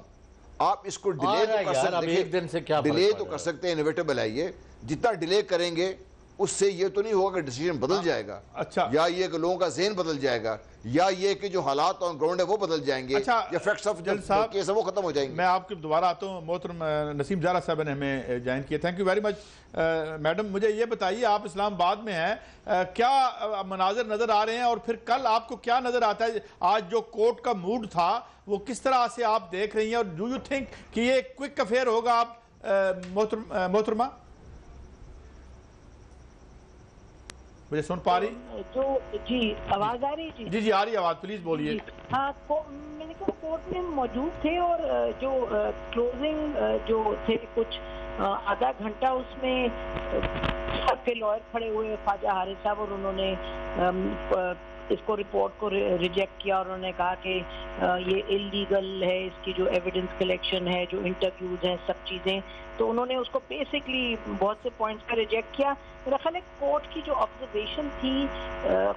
आप इसको डिले तो कर सकते, डिले तो कर सकते हैं, इनविटेबल है ये, जितना डिले करेंगे उससे ये तो नहीं होगा कि डिसीजन बदल जाएगा, अच्छा, या ये कि लोगों का ज़हन बदल जाएगा, या ये कि जो हालात ऑन ग्राउंड है वो बदल जाएंगे, अच्छा, या फैक्ट्स ऑफ केस है वो खत्म हो जाएंगे। मैं आपके दोबारा आता हूँ, मोहतरम नसीम ज़हरा साहब ने हमें ज्वाइन किया, thank you very much. Madam, मुझे ये बताइए, आप इस्लामाबाद में हैं, क्या मनाजिर नज़र आ रहे हैं, और फिर कल आपको क्या नज़र आता है? आज जो कोर्ट का मूड था वो किस तरह से आप देख रही हैं, और डू यू थिंक कि ये क्विक अफेयर होगा? आप मोहतरमा मुझे सुन पा रही? जो जी आवाज आ रही? जी जी आ रही आवाज, प्लीज बोलिए। हाँ, मैंने कहा कोर्ट में मौजूद थे, और जो क्लोजिंग जो थे कुछ आधा घंटा, उसमें सबके लॉयर खड़े हुए, ख्वाजा हारिस साहब, और उन्होंने इसको रिपोर्ट को रिजेक्ट किया, और उन्होंने कहा कि ये इलीगल है, इसकी जो एविडेंस कलेक्शन है, जो इंटरव्यूज हैं, सब चीज़ें, तो उन्होंने उसको बेसिकली बहुत से पॉइंट्स का रिजेक्ट किया। मेरा ख्याल है कोर्ट की जो ऑब्जर्वेशन थी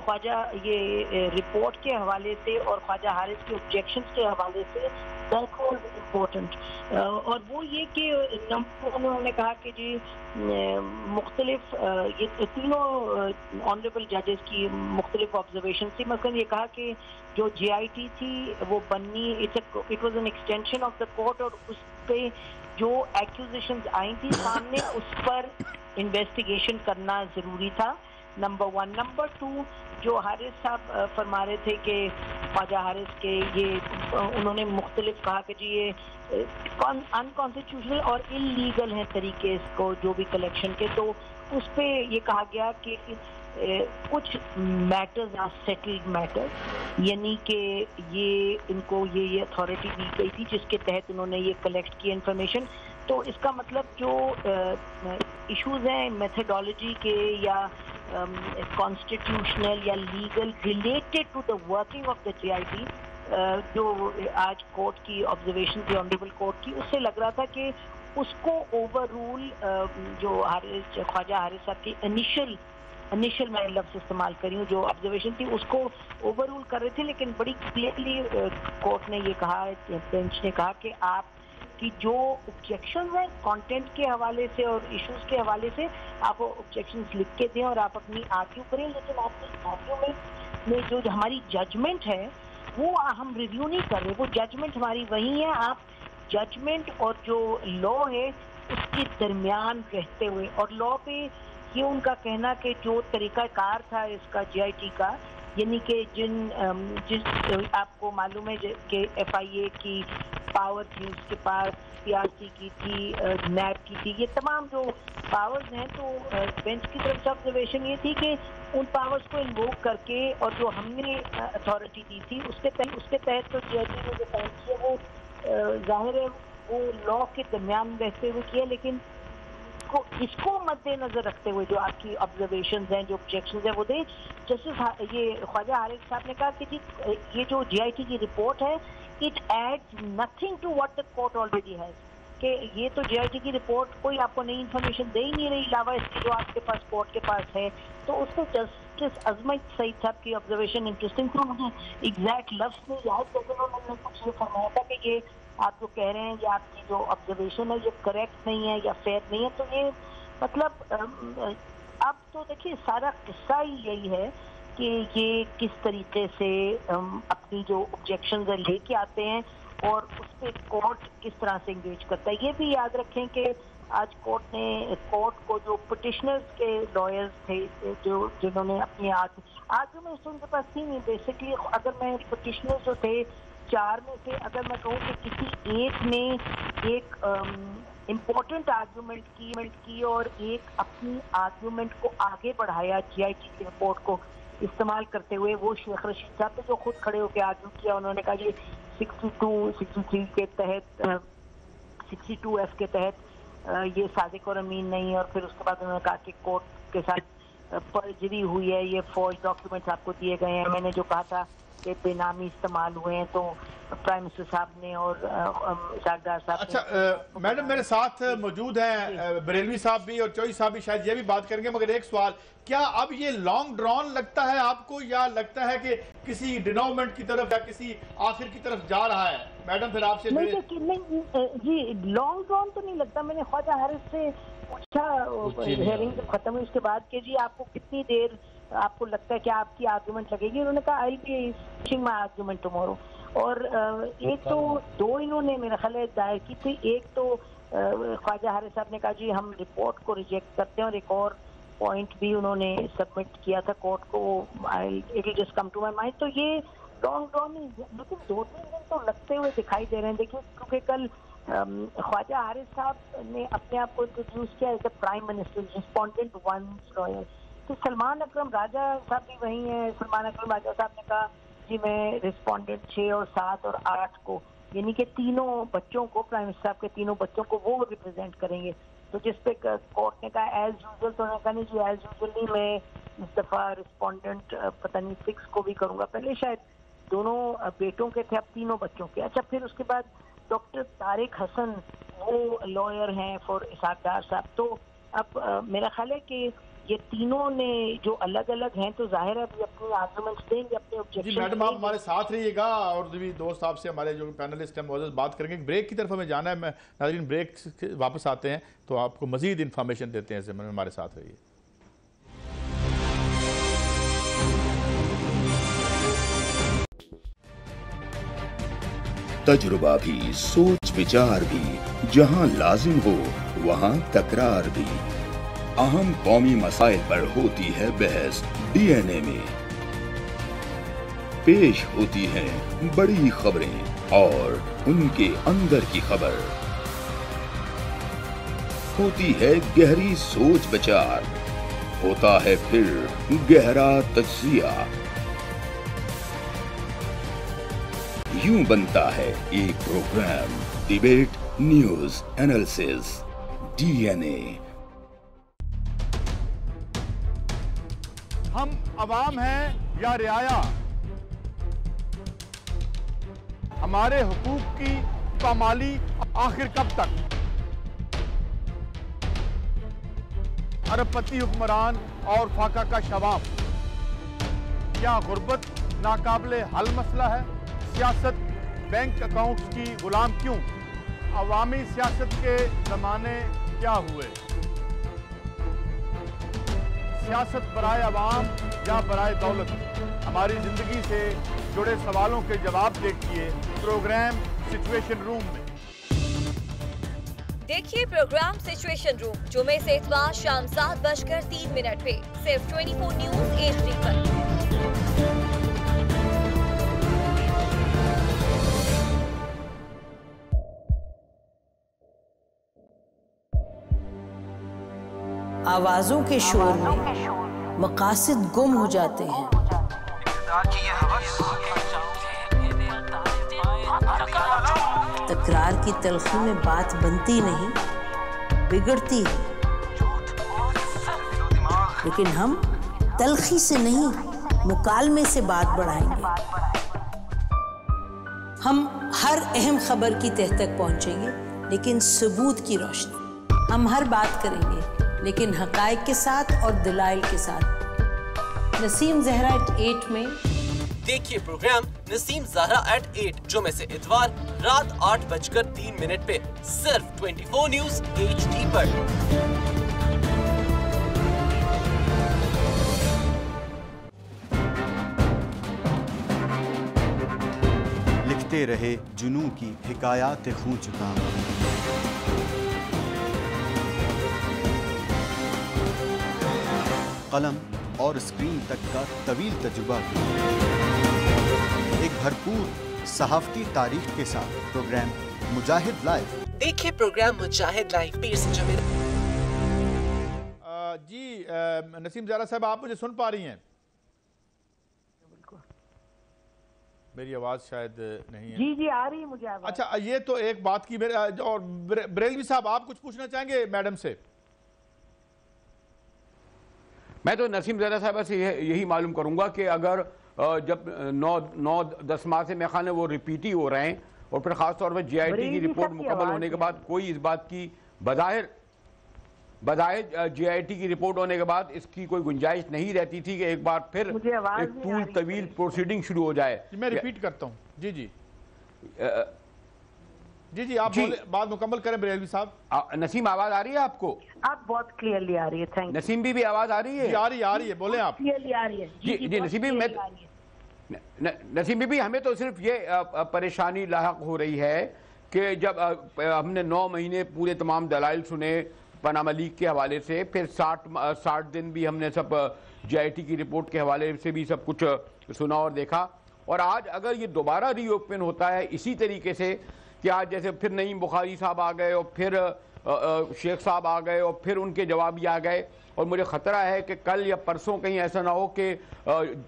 ख्वाजा ये रिपोर्ट के हवाले से और ख्वाजा हारिस के ऑब्जेक्शंस के हवाले से, दैट वाज इम्पोर्टेंट, और वो ये कि नंबर उन्होंने कहा कि जी मुख्तलिफ ये तीनों ऑनरेबल जजेस की मुख्तलिफ ऑब्जर्वेशन थी। मसलन ये कहा कि जो JIT थी वो बन्नी, it was an extension of the court, और उस पर जो एक्यूजेशंस आई थी सामने, उस पर इन्वेस्टिगेशन करना ज़रूरी था, नंबर 1। नंबर 2, जो हारिस साहब फरमा रहे थे कि ख्वाजा हारिस के ये उन्होंने मुख्तलिफ कहा कि जी ये अनकॉन्स्टिट्यूशनल और इलीगल हैं तरीके इसको जो भी कलेक्शन के, तो उस पर ये कहा गया कि कुछ मैटर्स आर सेटल्ड मैटर्स, यानी कि ये इनको ये अथॉरिटी दी गई थी जिसके तहत उन्होंने ये कलेक्ट की इंफॉर्मेशन। तो इसका मतलब जो इश्यूज हैं मेथडोलॉजी के या कॉन्स्टिट्यूशनल या legal related to the working of the GIT, जो आज कोर्ट की ऑब्जर्वेशन थी, ऑनरेबल कोर्ट की, उससे लग रहा था कि उसको ओवर रूल जो ख्वाजा हारिस साहब की इनिशियल मैं लफ्ज़ इस्तेमाल करी हूँ, जो ऑब्जर्वेशन थी उसको ओवर रूल कर रहे थे, लेकिन बड़ी क्लियरली कोर्ट ने ये कहा, बेंच ने कहा कि आप कि जो ऑब्जेक्शन हैं कंटेंट के हवाले से और इश्यूज के हवाले से आप ऑब्जेक्शंस लिख के दें और आप अपनी आर्ग्यू करें, लेकिन आपकी आर्ग्यूमेंट में जो हमारी जजमेंट है वो हम रिव्यू नहीं कर रहे, वो जजमेंट हमारी वही है। आप जजमेंट और जो लॉ है उसके दरमियान रहते हुए, और लॉ पे ये उनका कहना कि जो तरीक़ाकार था इसका GIT का, यानी कि जिस आपको मालूम है कि FIA की पावर थी, उसके पास PRC की थी, NAB की थी, ये तमाम जो पावर्स हैं, तो बेंच की तरफ से ऑब्जर्वेशन ये थी कि उन पावर्स को इन्वोक करके और जो हमने अथॉरिटी दी थी उसके तहत तो GIT ने जो काम किया वो जाहिर है वो लॉ के दरमियान रहते हुए किया, लेकिन इसको मद्देनजर रखते हुए जो आपकी ऑब्जर्वेशंस हैं, जो ऑब्जेक्शंस हैं वो दे। जस्टिस ये ख्वाजा हारिस साहब ने कहा कि जी ये जो GIT की रिपोर्ट है it adds nothing to what the court already has, कि ये तो GIT की रिपोर्ट कोई आपको नई इन्फॉर्मेशन दे ही नहीं रही अलावा इसके जो आपके पास कोर्ट के पास है। तो उसको जस्टिस अजमत सईद साहब की ऑब्जर्वेशन इंटरेस्टिंग था, मुझे एग्जैक्ट लफ्ज़ नहीं याद, लेकिन उन्होंने कुछ ये फरमाया था कि ये आप जो कह रहे हैं या आपकी जो ऑब्जर्वेशन है ये करेक्ट नहीं है या फेयर नहीं है। तो ये मतलब अब तो देखिए सारा किस्सा ही यही है कि ये किस तरीके से अपनी जो ऑब्जेक्शंस है लेके आते हैं और उस पर कोर्ट किस तरह से इंगेज करता है। ये भी याद रखें कि आज कोर्ट को जो पिटिशनर्स के लॉयर्स थे जो जिन्होंने अपनी आर्ग्यूमेंट्स उनके पास थी नहीं, बेसिकली अगर मैं पिटिशनर्स जो थे 4 में से अगर मैं कहूँ कि किसी एक ने एक इम्पोर्टेंट आर्ग्यूमेंट की और एक अपनी आर्ग्यूमेंट को आगे बढ़ाया GIT की रिपोर्ट को इस्तेमाल करते हुए, वो शेख रशीद साहब थे जो खुद खड़े होकर आर्ग्यू किया। उन्होंने कहा ये 62-63 के तहत 62F के तहत ये सादिक और अमीन नहीं, और फिर उसके बाद उन्होंने कहा कि कोर्ट के साथ परजरी हुई है, ये फौज डॉक्यूमेंट्स आपको दिए गए हैं, मैंने जो कहा था कि बेनामी इस्तेमाल हुए हैं, तो प्राइम मिनिस्टर साहब ने और सरदार साहब। अच्छा मैडम मेरे साथ मौजूद हैं बरेलवी साहब भी और चौधरी साहब भी, शायद ये भी बात करेंगे, मगर एक सवाल, क्या अब ये लॉन्ग ड्रॉन लगता है आपको या लगता है कि किसी डिनोमेंट की तरफ या किसी आखिर की तरफ जा रहा है? मैडम फिर आपसे नहीं जी लॉन्ग ड्रॉन तो नहीं लगता। मैंने ख्वाजा हारिस से पूछा हेयरिंग जब खत्म हुई उसके बाद कि जी आपको कितनी देर आपको लगता है कि आपकी आर्गुमेंट लगेगी? उन्होंने कहा I be finishing my argument tomorrow. और एक तो 2 इन्होंने मेरा ख्याल है दायर की थी। एक तो ख्वाजा हारिस साहब ने कहा जी हम रिपोर्ट को रिजेक्ट करते हैं, और एक और पॉइंट भी उन्होंने सबमिट किया था कोर्ट को, it will just come to my mind. तो ये लॉन्ग ड्रॉन नहीं, लेकिन 2-3 दिन तो लगते हुए दिखाई दे रहे हैं। देखिए क्योंकि कल ख्वाजा हारिस साहब ने अपने आप को इंट्रोड्यूस किया as the prime minister respondent 1 lawyer. तो सलमान अकरम राजा साहब भी वही हैं। सलमान अकरम राजा साहब ने कहा जी मैं रिस्पोंडेंट 6 और 7 और 8 को, यानी कि तीनों बच्चों को, प्राइम मिनिस्टर साहब के तीनों बच्चों को वो रिप्रेजेंट करेंगे। तो जिस पे कोर्ट ने कहा एज यूजुअल, तो उन्होंने कहा नहीं जी एज यूजुअल नहीं, मैं इस दफ़ा रिस्पोंडेंट पता नहीं 6 को भी करूँगा। पहले शायद दोनों बेटों के थे, अब तीनों बच्चों के। अच्छा फिर उसके बाद डॉक्टर तारिक हसन वो लॉयर हैं फॉर इसाकदार साहब। तो अब मेरा ख्याल है कि ये तीनों ने जो अलग अलग हैं तो जाहिर है अभी अपनी आर्गुमेंट्स देंगे, अपने ऑब्जेक्शन। जी मैडम आप हमारे साथ रहिएगा और भी दोस्त आपसे हमारे जो पैनलिस्ट हैं मौजूद बात करेंगे। ब्रेक की तरफ हमें जाना है। मैं नाज़रीन ब्रेक से वापस आते हैं तो आपको मजीद इन्फॉर्मेशन देते हैं। हमारे साथ रहिए। तजुर्बा भी, सोच विचार भी, जहां लाजिम हो वहां तकरार भी। अहम कौमी मसाइल पर होती है बहस DNA में। पेश होती हैं बड़ी खबरें और उनके अंदर की खबर। होती है गहरी सोच विचार, होता है फिर गहरा तज्जिया। यूं बनता है एक programme debate news analysis DNA। हम अवाम हैं या रियाया? हमारे हुकूक की पामाली आखिर कब तक? अरबपति हुक्मरान और फाका का शबाब, क्या गुर्बत नाकाबिले हल मसला है? सियासत बैंक अकाउंट्स की गुलाम क्यों? अवामी सियासत के जमाने क्या हुए? सियासत बराए अवाम या बराए दौलत? हमारी जिंदगी से जुड़े सवालों के जवाब देखिए प्रोग्राम सिचुएशन रूम में। देखिए प्रोग्राम सिचुएशन रूम जुमे से इतवार शाम 7:03 पे सिर्फ 24 न्यूज HD पर। आवाजों के शोर में मकासद गुम हो जाते हैं। तकरार की तलखी में बात बनती नहीं, बिगड़ती है। लेकिन हम तलखी से नहीं, मुकालमे से बात बढ़ाएंगे। हम हर अहम खबर की तह तक पहुंचेंगे, लेकिन सबूत की रोशनी। हम हर बात करेंगे, लेकिन हकायक के साथ और दलाइल के साथ। नसीम ज़हरा @8 में देखिए प्रोग्राम नसीम ज़हरा @8 जुमे से इतवार रात 8:03 पे सिर्फ 24 न्यूज HD पर। लिखते रहे जुनू की हिकायात खूं चुका। कलम और स्क्रीन तक का तवील तजुर्बा एक भरपूर सहाफती तारीख के साथ प्रोग्राम मुजाहिद लाइव। देखिए प्रोग्राम मुजाहिद लाइव पीर से जुमे। जी नसीम ज़हरा साहब, आप मुझे सुन पा रही हैं? मेरी आवाज़ शायद नहीं है। जी आ रही है मुझे आवाज़। अच्छा, ये तो एक बात की मेरे और बरेलवी साहब, आप कुछ पूछना चाहेंगे मैडम से? मैं तो नसीम ज़हरा साहब से यही मालूम करूंगा कि अगर जब 9-10 माह से मेरे ख्याल वो रिपीट ही हो रहे हैं और फिर खासतौर पर GIT की रिपोर्ट मुकम्मल होने के बाद कोई इस बात की बज़ाहिर GIT की रिपोर्ट होने के बाद इसकी कोई गुंजाइश नहीं रहती थी कि एक बार फिर एक तूल तवील प्रोसीडिंग शुरू हो जाए। मैं रिपीट करता हूँ। जी आप बात मुकम्मल करें बरेलवी साहब। नसीम, आवाज आ रही है आपको? आप बहुत क्लियरली आ रही है। Thank you. नसीम भी आवाज आ रही है? जी आ रही है, बोले आप। क्लियरली आ रही है। जी नसीम भी हमें तो सिर्फ ये परेशानी लाहक हो रही है कि जब हमने 9 महीने पूरे तमाम दलाइल सुने पनामा लीक के हवाले से, फिर 60 दिन भी हमने सब GIT की रिपोर्ट के हवाले से भी सब कुछ सुना और देखा, और आज अगर ये दोबारा रीओपन होता है इसी तरीके से कि आज जैसे फिर नईम बुखारी साहब आ गए और फिर शेख साहब आ गए और फिर उनके जवाब भी आ गए, और मुझे ख़तरा है कि कल या परसों कहीं ऐसा ना हो कि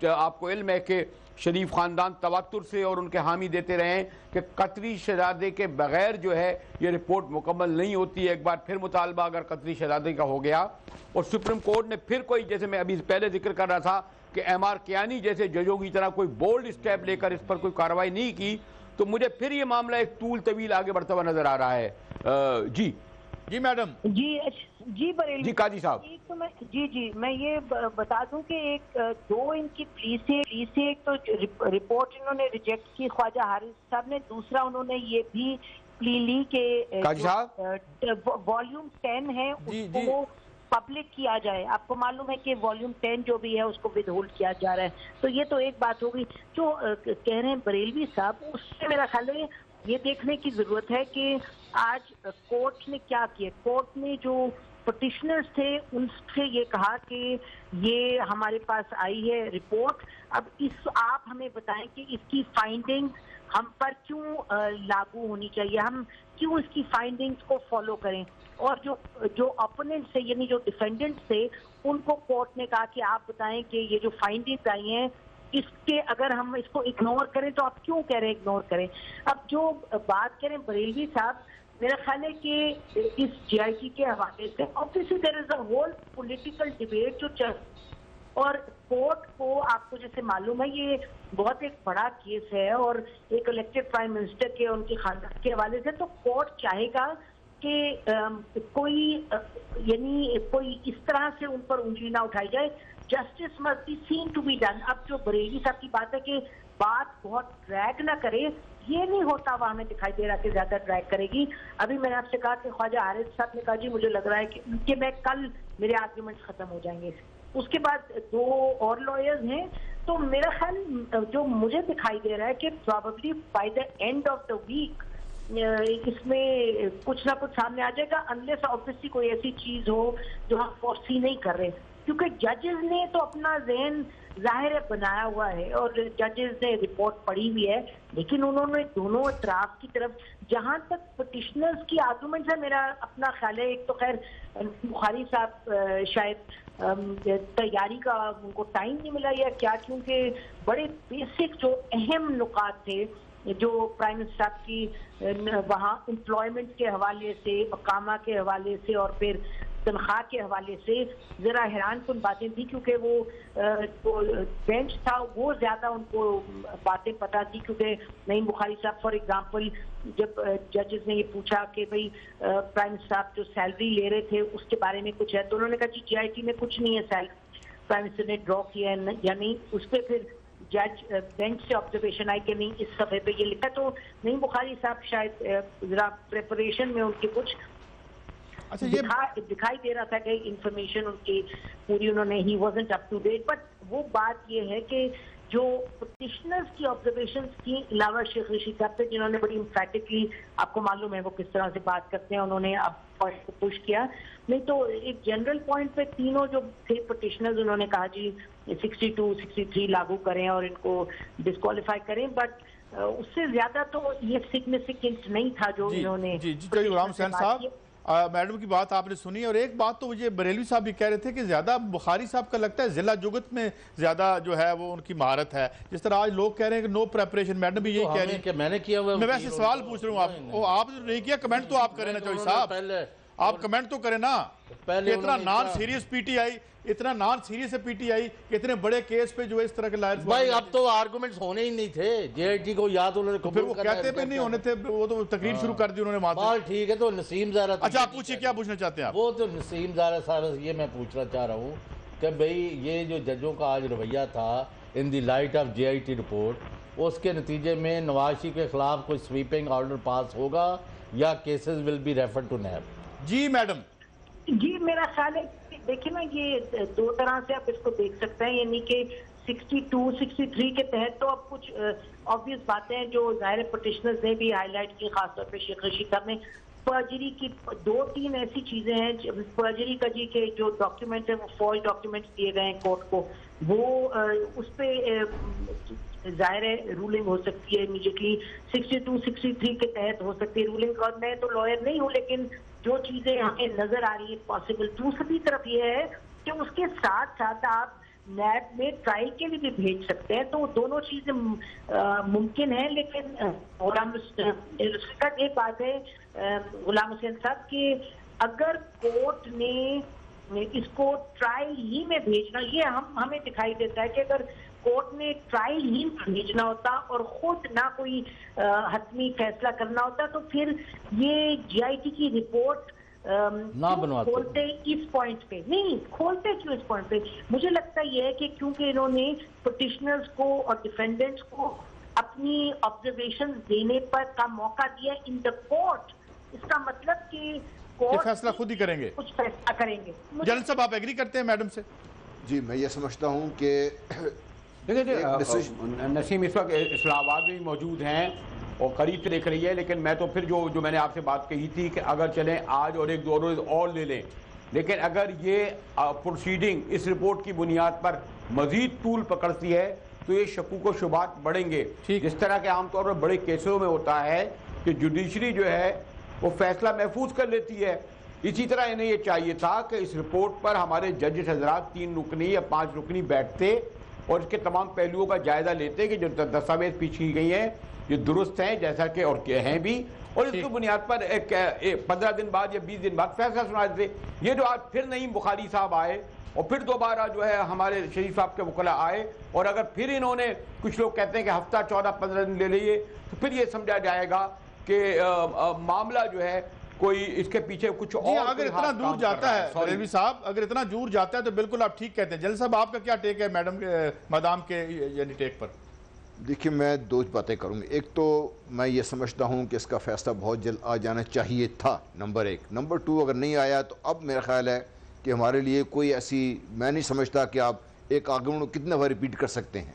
आपको इल्म है कि शरीफ ख़ानदान तवातुर से और उनके हामी देते रहें कि कतरी शहजादे के बग़ैर जो है ये रिपोर्ट मुकम्मल नहीं होती है। एक बार फिर मुतालबा अगर कतरी शहजादे का हो गया और सुप्रीम कोर्ट ने फिर कोई, जैसे मैं अभी पहले जिक्र कर रहा था कि MR कियानी जैसे जजों की तरह कोई बोल्ड स्टेप लेकर इस पर कोई कार्रवाई नहीं की, तो मुझे फिर ये मामला एक तूल तवील आगे बढ़ता हुआ नजर आ रहा है। जी मैडम। जी बरेलवी जी काजी साहब। एक तो मैं ये बता दूं कि एक 2 इनकी प्ली से एक तो रिपोर्ट इन्होंने रिजेक्ट की ख्वाजा हारिस साहब ने, दूसरा उन्होंने ये भी प्ली ली के वॉल्यूम 10 है उसको पब्लिक किया जाए। आपको मालूम है कि वॉल्यूम 10 जो भी है उसको विदहोल्ड किया जा रहा है। तो ये तो एक बात होगी। जो कह रहे हैं बरेलवी साहब, उससे मेरा ख्याल है ये देखने की जरूरत है कि आज कोर्ट ने क्या किया। कोर्ट ने जो पिटिशनर्स थे उनसे ये कहा कि ये हमारे पास आई है रिपोर्ट, अब आप हमें बताएं कि इसकी फाइंडिंग हम पर क्यों लागू होनी चाहिए, हम क्यों इसकी फाइंडिंग्स को फॉलो करें। और जो ओपोनेंट थे यानी जो डिफेंडेंट थे उनको कोर्ट ने कहा कि आप बताएं कि ये जो फाइंडिंग्स आई हैं इसके अगर हम इसको इग्नोर करें तो आप क्यों कह रहे हैं इग्नोर करें। अब जो बात करें बरेलवी साहब, मेरा ख्याल है कि इस GIT के हवाले से obviously there is a whole political debate जो और कोर्ट को आपको जैसे मालूम है ये बहुत एक बड़ा केस है और एक इलेक्टेड प्राइम मिनिस्टर के उनके खानदान के हवाले से, तो कोर्ट चाहेगा कि कोई यानी कोई इस तरह से उन पर उंगली ना उठाई जाए। Justice must be seen to be done. अब जो बरेली साहब की बात है कि बात बहुत ड्रैग ना करे, ये नहीं होता, वहां हमें दिखाई दे रहा कि ज्यादा ड्रैग करेगी। अभी मैंने आपसे कहा कि ख्वाजा आरिफ साहब ने कहा जी मुझे लग रहा है कि मैं कल मेरे आर्ग्यूमेंट्स खत्म हो जाएंगे। उसके बाद 2 और लॉयर्स हैं, तो मेरा ख्याल जो मुझे दिखाई दे रहा है कि probably by the end of the week इसमें कुछ ना कुछ सामने आ जाएगा, अनलेस ऑब्वियसली कोई ऐसी चीज हो जो हम फोर्सी नहीं कर रहे, क्योंकि जजेस ने तो अपना ज़हन जाहिर है बनाया हुआ है और जजेस ने रिपोर्ट पढ़ी हुई है, लेकिन उन्होंने दोनों तरफ की तरफ, जहां तक पिटिशनर्स की आर्गुमेंट्स है, मेरा अपना ख्याल है, एक तो खैर बुखारी साहब शायद तैयारी का उनको टाइम नहीं मिला या क्या, क्योंकि बड़े बेसिक जो अहम नुकात थे जो प्राइम मिनिस्टर साहब की वहाँ एम्प्लॉयमेंट के हवाले से, अकामा के हवाले से और फिर तनख्वाह के हवाले से जरा हैरान कुन बातें थी, क्योंकि वो बेंच था वो ज्यादा उनको बातें पता थी, क्योंकि नईम बुखारी साहब फॉर एग्जांपल जब जजेस ने ये पूछा कि भाई प्राइम मिनिस्टर साहब जो सैलरी ले रहे थे उसके बारे में कुछ है, तो उन्होंने कहा जी GIT में कुछ नहीं है सैलरी, प्राइम मिनिस्टर ने ड्रॉ किया है या नहीं। उस पर फिर जज बेंच से ऑब्जर्वेशन आई कि नहीं इस सफ़े पे ये लिखा, तो नहीं बुखारी साहब शायद जरा प्रिपरेशन में उनके कुछ अच्छा ये दिखाई दे रहा था कि इंफॉर्मेशन उनकी पूरी उन्होंने ही wasn't up to date. But वो बात ये है कि जो पिटिशनर्स की ऑब्जर्वेशंस की अलावा शेख रशीद साहब थे, जिन्होंने बड़ी इम्फैटिकली, आपको मालूम है वो किस तरह से बात करते हैं, उन्होंने अब पॉइंट को पुश किया। नहीं तो एक जनरल पॉइंट पे तीनों जो थे पिटिशनर्स, उन्होंने कहा जी 62, 63 लागू करें और इनको डिस्क्वालीफाई करें, बट उससे ज्यादा तो ये सिग्निफिकेंट नहीं था जो इन्होंने। गुलाम हुसैन साहब, मैडम की बात आपने सुनी, और एक बात तो मुझे बरेलवी साहब भी कह रहे थे कि ज्यादा बुखारी साहब का लगता है जिला जुगत में ज्यादा जो है वो उनकी महारत है, जिस तरह आज लोग कह रहे हैं कि नो प्रेपरेशन, मैडम भी यही कह रही है। मैंने किया हुआ, मैं वैसे सवाल पूछ रहा हूँ, आप नहीं किया, कमेंट तो आप करें ना चौधरी साहब, आप कमेंट तो करें ना। इतना नॉन सीरियस पीटीआई, इतना नॉन सीरियस है पीटीआई, इतने बड़े केस पे जो इस तरह के लायर भाई अब तो आर्गुमेंट्स होने ही नहीं थे, JIT को याद उन्होंने तो फिर वो कहते पे नहीं होने थे, वो तो तकरीर शुरू कर दी उन्होंने मात्र। ठीक है, तो नसीम ज़ारा, अच्छा आप पूछिए क्या पूछना चाहते हैं आप? वो तो नसीम ज़ारा साहब ये मैं पूछना चाह रहा हूँ कि भाई ये जो जजों का आज रवैया था in the light of JIT report, उसके नतीजे में नवाज शरीफ के खिलाफ कोई स्वीपिंग ऑर्डर पास होगा या cases will be refer to NAB? जी मैडम। जी मेरा ख्याल है, देखिए ना ये 2 तरह से आप इसको देख सकते हैं, यानी कि 62, 63 के तहत तो अब कुछ ऑब्वियस बातें हैं जो जाहिर पिटिशनर्स ने भी हाईलाइट की, खासतौर पे शेख रशीद साहब ने। पर्जरी की 2-3 ऐसी चीजें हैं, पर्जरी का जी के जो डॉक्यूमेंट है वो फॉल्स डॉक्यूमेंट्स दिए गए हैं कोर्ट को, वो उस पर जाहिर है रूलिंग हो सकती है इमीडिएटली, 62, 63 के तहत हो सकती है रूलिंग। और मैं तो लॉयर नहीं हूँ, लेकिन जो चीजें हमें नजर आ रही है पॉसिबल। दूसरी तरफ ये है कि उसके साथ साथ आप नैब में ट्रायल के लिए भी भेज सकते हैं, तो दोनों चीजें मुमकिन है। लेकिन एक बात है गुलाम हुसैन साहब कि अगर कोर्ट ने इसको ट्रायल ही में भेजना, ये हमें दिखाई देता है कि अगर कोर्ट ने ट्रायल ही भेजना होता और खुद ना कोई हतमी फैसला करना होता, तो फिर ये GIT की रिपोर्ट ना बनवाते, खोलते इस पॉइंट पे नहीं, खोलते क्यों इस पॉइंट पे? मुझे लगता ये है कि क्योंकि इन्होंने पिटिशनर्स को और डिफेंडेंट्स को अपनी ऑब्जर्वेशन देने पर का मौका दिया इन द कोर्ट, इसका मतलब कि कोर्ट फैसला खुद ही करेंगे, कुछ फैसला करेंगे। जनरल साहब आप एग्री करते हैं मैडम से? जी मैं ये समझता हूँ कि देखिए नसीम इस वक्त इस्लामाबाद में मौजूद हैं और करीब से देख रही है, लेकिन मैं तो फिर जो मैंने आपसे बात कही थी कि अगर चलें आज और 1-2 रोज और ले लें, लेकिन अगर ये प्रोसीडिंग इस रिपोर्ट की बुनियाद पर मजीद तूल पकड़ती है तो ये शकूक व शुबात बढ़ेंगे। जिस तरह के आमतौर पर बड़े केसों में होता है कि जुडिशरी जो है वो फैसला महफूज कर लेती है, इसी तरह इन्हें ये चाहिए था कि इस रिपोर्ट पर हमारे जज हजरात 3 रुकनी या 5 रुकनी बैठते और इसके तमाम पहलुओं का जायजा लेते कि जो दस्तावेज पेश की गई हैं ये दुरुस्त हैं जैसा कि और हैं भी, और इसकी बुनियाद पर 15 दिन बाद या 20 दिन बाद फैसला सुना देते। ये जो आज फिर नईम बुखारी साहब आए और फिर दोबारा जो है हमारे शरीफ साहब के वकला आए, और अगर फिर इन्होंने, कुछ लोग कहते हैं कि हफ्ता 14-15 दिन ले लिए, तो फिर ये समझा जाएगा कि मामला जो है कोई इसके पीछे कुछ और। अगर इतना दूर जाता है रेलवी साहब, अगर इतना दूर जाता है तो बिल्कुल आप ठीक कहते हैं। जल साहब, आपका क्या टेक है मैडम के यानी टेक पर? देखिए, मैं दो बातें करूँगी। एक तो मैं ये समझता हूँ कि इसका फैसला बहुत जल्द आ जाना चाहिए था, नंबर एक। नंबर टू, अगर नहीं आया तो अब मेरा ख्याल है कि हमारे लिए कोई ऐसी, मैं नहीं समझता कि आप एक आर्गुमेंट को कितने बार रिपीट कर सकते हैं।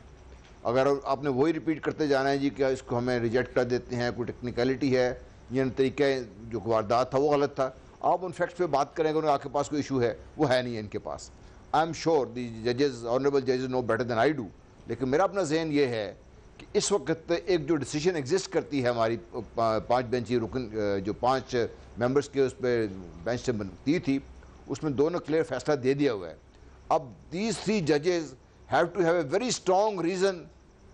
अगर आपने वही रिपीट करते जाना है जी कि इसको हमें रिजेक्ट कर देते हैं, कोई टेक्निकलिटी है या तरीका जो वारदात था वो गलत था, आप उन फैक्ट्स पे बात करेंगे, उनके पास कोई इशू है, वो है नहीं है इनके पास। आई एम श्योर दी जजेस, ऑनरेबल जजेस no better then I do. लेकिन मेरा अपना जहन ये है कि इस वक्त एक जो डिसीजन एग्जिस्ट करती है हमारी 5 बेंची रुकन, जो 5 मेंबर्स के उस पर बेंच से बनती थी, उसमें दोनों क्लियर फैसला दे दिया हुआ है। अब दीज 3 जजेस have to have a very strong reason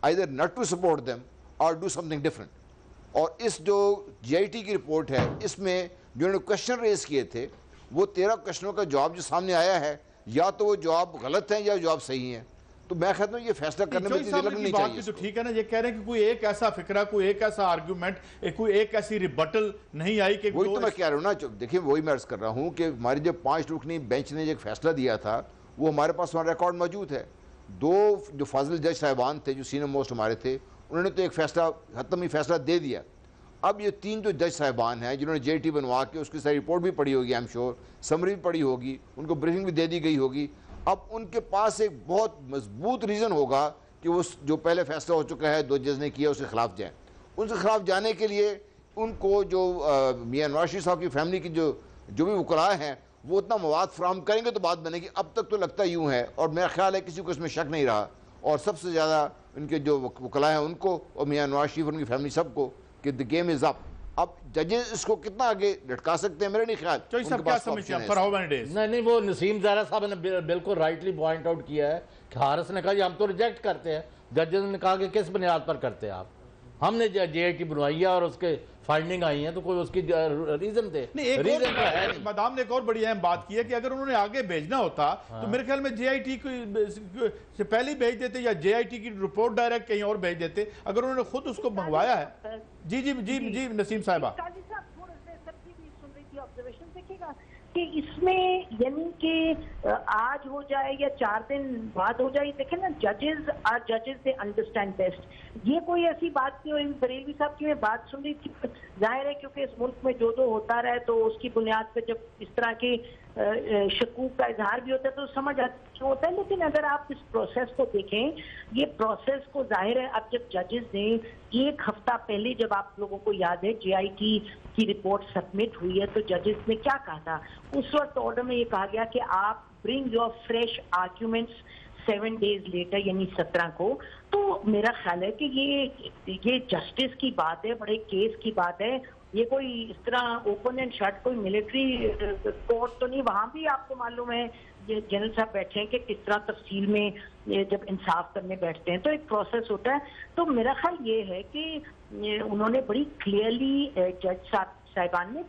either not to support them or do something different. और इस जो GIT की रिपोर्ट है, इसमें जो उन्होंने क्वेश्चन रेज किए थे, वो 13 क्वेश्चनों का जवाब जो सामने आया है, या तो वो जवाब गलत हैं या जवाब सही हैं। तो मैं कहता हूँ ये फैसला करने में नहीं चाहिए। तो ठीक है ना, ये कह रहे हैं कि कोई एक ऐसा फिक्रा, कोई एक ऐसा आर्ग्यूमेंट, कोई एक ऐसी रिबटल नहीं आई कि वही तो मैं कह रहा हूँ ना। देखिए, वही मैं अर्ज कर रहा हूँ कि हमारी जब 5 रुकनी बेंच ने एक फैसला दिया था, वो हमारे पास वहाँ रिकॉर्ड मौजूद है। 2 जो फाजिल जज साहिबान थे, जो सीनियर मोस्ट हमारे थे, उन्होंने तो एक फैसला, हतमी फैसला दे दिया। अब ये 3 जो जज साहिबान हैं जिन्होंने JIT बनवा के उसकी सारी रिपोर्ट भी पढ़ी होगी, आई एम श्योर, समरी भी पढ़ी होगी, उनको ब्रीफिंग भी दे दी गई होगी। अब उनके पास एक बहुत मजबूत रीज़न होगा कि वो जो पहले फैसला हो चुका है 2 जज ने किया, उसके खिलाफ जाए। उनके खिलाफ जाने के लिए उनको जो मियां नवाज शरीफ साहब की फैमिली की जो भी वकला हैं, वो उतना मवाद फराहम करेंगे तो बात बनेगी। अब तक तो लगता यूँ है, और मेरा ख्याल है किसी को इसमें शक नहीं रहा, और सबसे ज़्यादा उनके जो वकला हैं उनको और मियां नवाज शरीफ और उनकी फैमिली सबको, कि द गेम इज़ अप। अब जजेस इसको कितना आगे लटका सकते हैं, मेरे नहीं ख्याल। नहीं, वो नसीम ज़ारा साहब ने बिल्कुल राइटली पॉइंट आउट किया है कि हारिस ने कहा हम तो रिजेक्ट करते हैं। जजेस ने कहा कि किस बुनियाद पर करते हैं आप? हमने JIT बनवाई है और उसके फाइंडिंग आई है, तो कोई उसकी रीजन थे नहीं। रीजन तो है। मैडम ने एक और बड़ी अहम बात की है कि अगर उन्होंने आगे भेजना होता तो मेरे ख्याल में JIT से पहले भेज देते, या JIT की रिपोर्ट डायरेक्ट कहीं और भेज देते, अगर उन्होंने खुद उसको मंगवाया है। जी नसीम साहिबा, ऑब्जर्वेशन देखिएगा कि इसमें यानी कि आज हो जाए या 4 दिन बाद हो जाए, देखें ना, जजेस आर जजेस, दे अंडरस्टैंड बेस्ट। ये कोई ऐसी बात नहीं हुई। बरेलवी साहब की मैं बात सुन रही थी, जाहिर है क्योंकि इस मुल्क में जो होता रहा है, तो उसकी बुनियाद पे जब इस तरह के शकूक का इजहार भी होता है तो समझ क्यों होता है। लेकिन अगर आप इस प्रोसेस को देखें, ये प्रोसेस को जाहिर है, अब जब जजेस ने 1 हफ्ता पहले, जब आप लोगों को याद है JIT की रिपोर्ट सबमिट हुई है, तो जजेस ने क्या कहा था? उस वक्त ऑर्डर में ये कहा गया कि आप bring your fresh arguments 7 days later, यानी 17 को। तो मेरा ख्याल है कि ये जस्टिस की बात है, बड़े केस की बात है। ये कोई इस तरह ओपन एंड शट कोई मिलिट्री कोर्ट तो नहीं। वहां भी आपको मालूम है ये जनरल साहब बैठे हैं कि किस तरह तफसील में जब इंसाफ करने बैठते हैं तो एक प्रोसेस होता है। तो मेरा ख्याल ये है कि उन्होंने बड़ी क्लियरली, जज साहिबान ने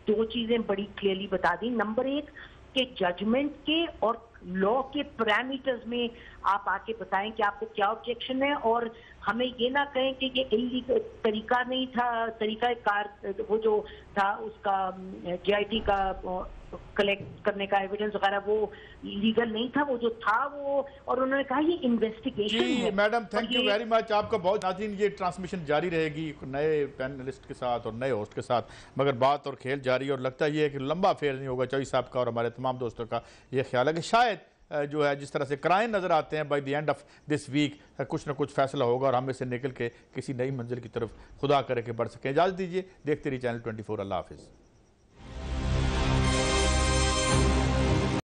2 चीजें बड़ी क्लियरली बता दी। नंबर 1 कि जजमेंट के और लॉ के पैरामीटर्स में आप आके बताएं कि आपको क्या ऑब्जेक्शन है, और हमें ये ना कहें कि ये इलीगल तरीका नहीं था, तरीका कार वो जो था उसका JIT का कलेक्ट करने का एविडेंस वगैरह वो लीगल नहीं था, वो जो था वो। और उन्होंने कहा ये इन्वेस्टिगेशन है। Madam, thank you very much, आपका बहुत। नाज़रीन, ये ट्रांसमिशन जारी रहेगी नए पैनलिस्ट के साथ और नए होस्ट के साथ, मगर बात और खेल जारी, और लगता ये है कि लंबा फेर नहीं होगा। चौधरी साहब का और हमारे तमाम दोस्तों का ये ख्याल है कि शायद जो है जिस तरह से क्राइम नजर आते हैं, by the end of this week कुछ ना कुछ फैसला होगा और हम इससे निकल के किसी नई मंजिल की तरफ खुदा करे के बढ़ सकें। इजाज़त दीजिए, देखते रहिए चैनल 24। अल्लाह हाफिज़।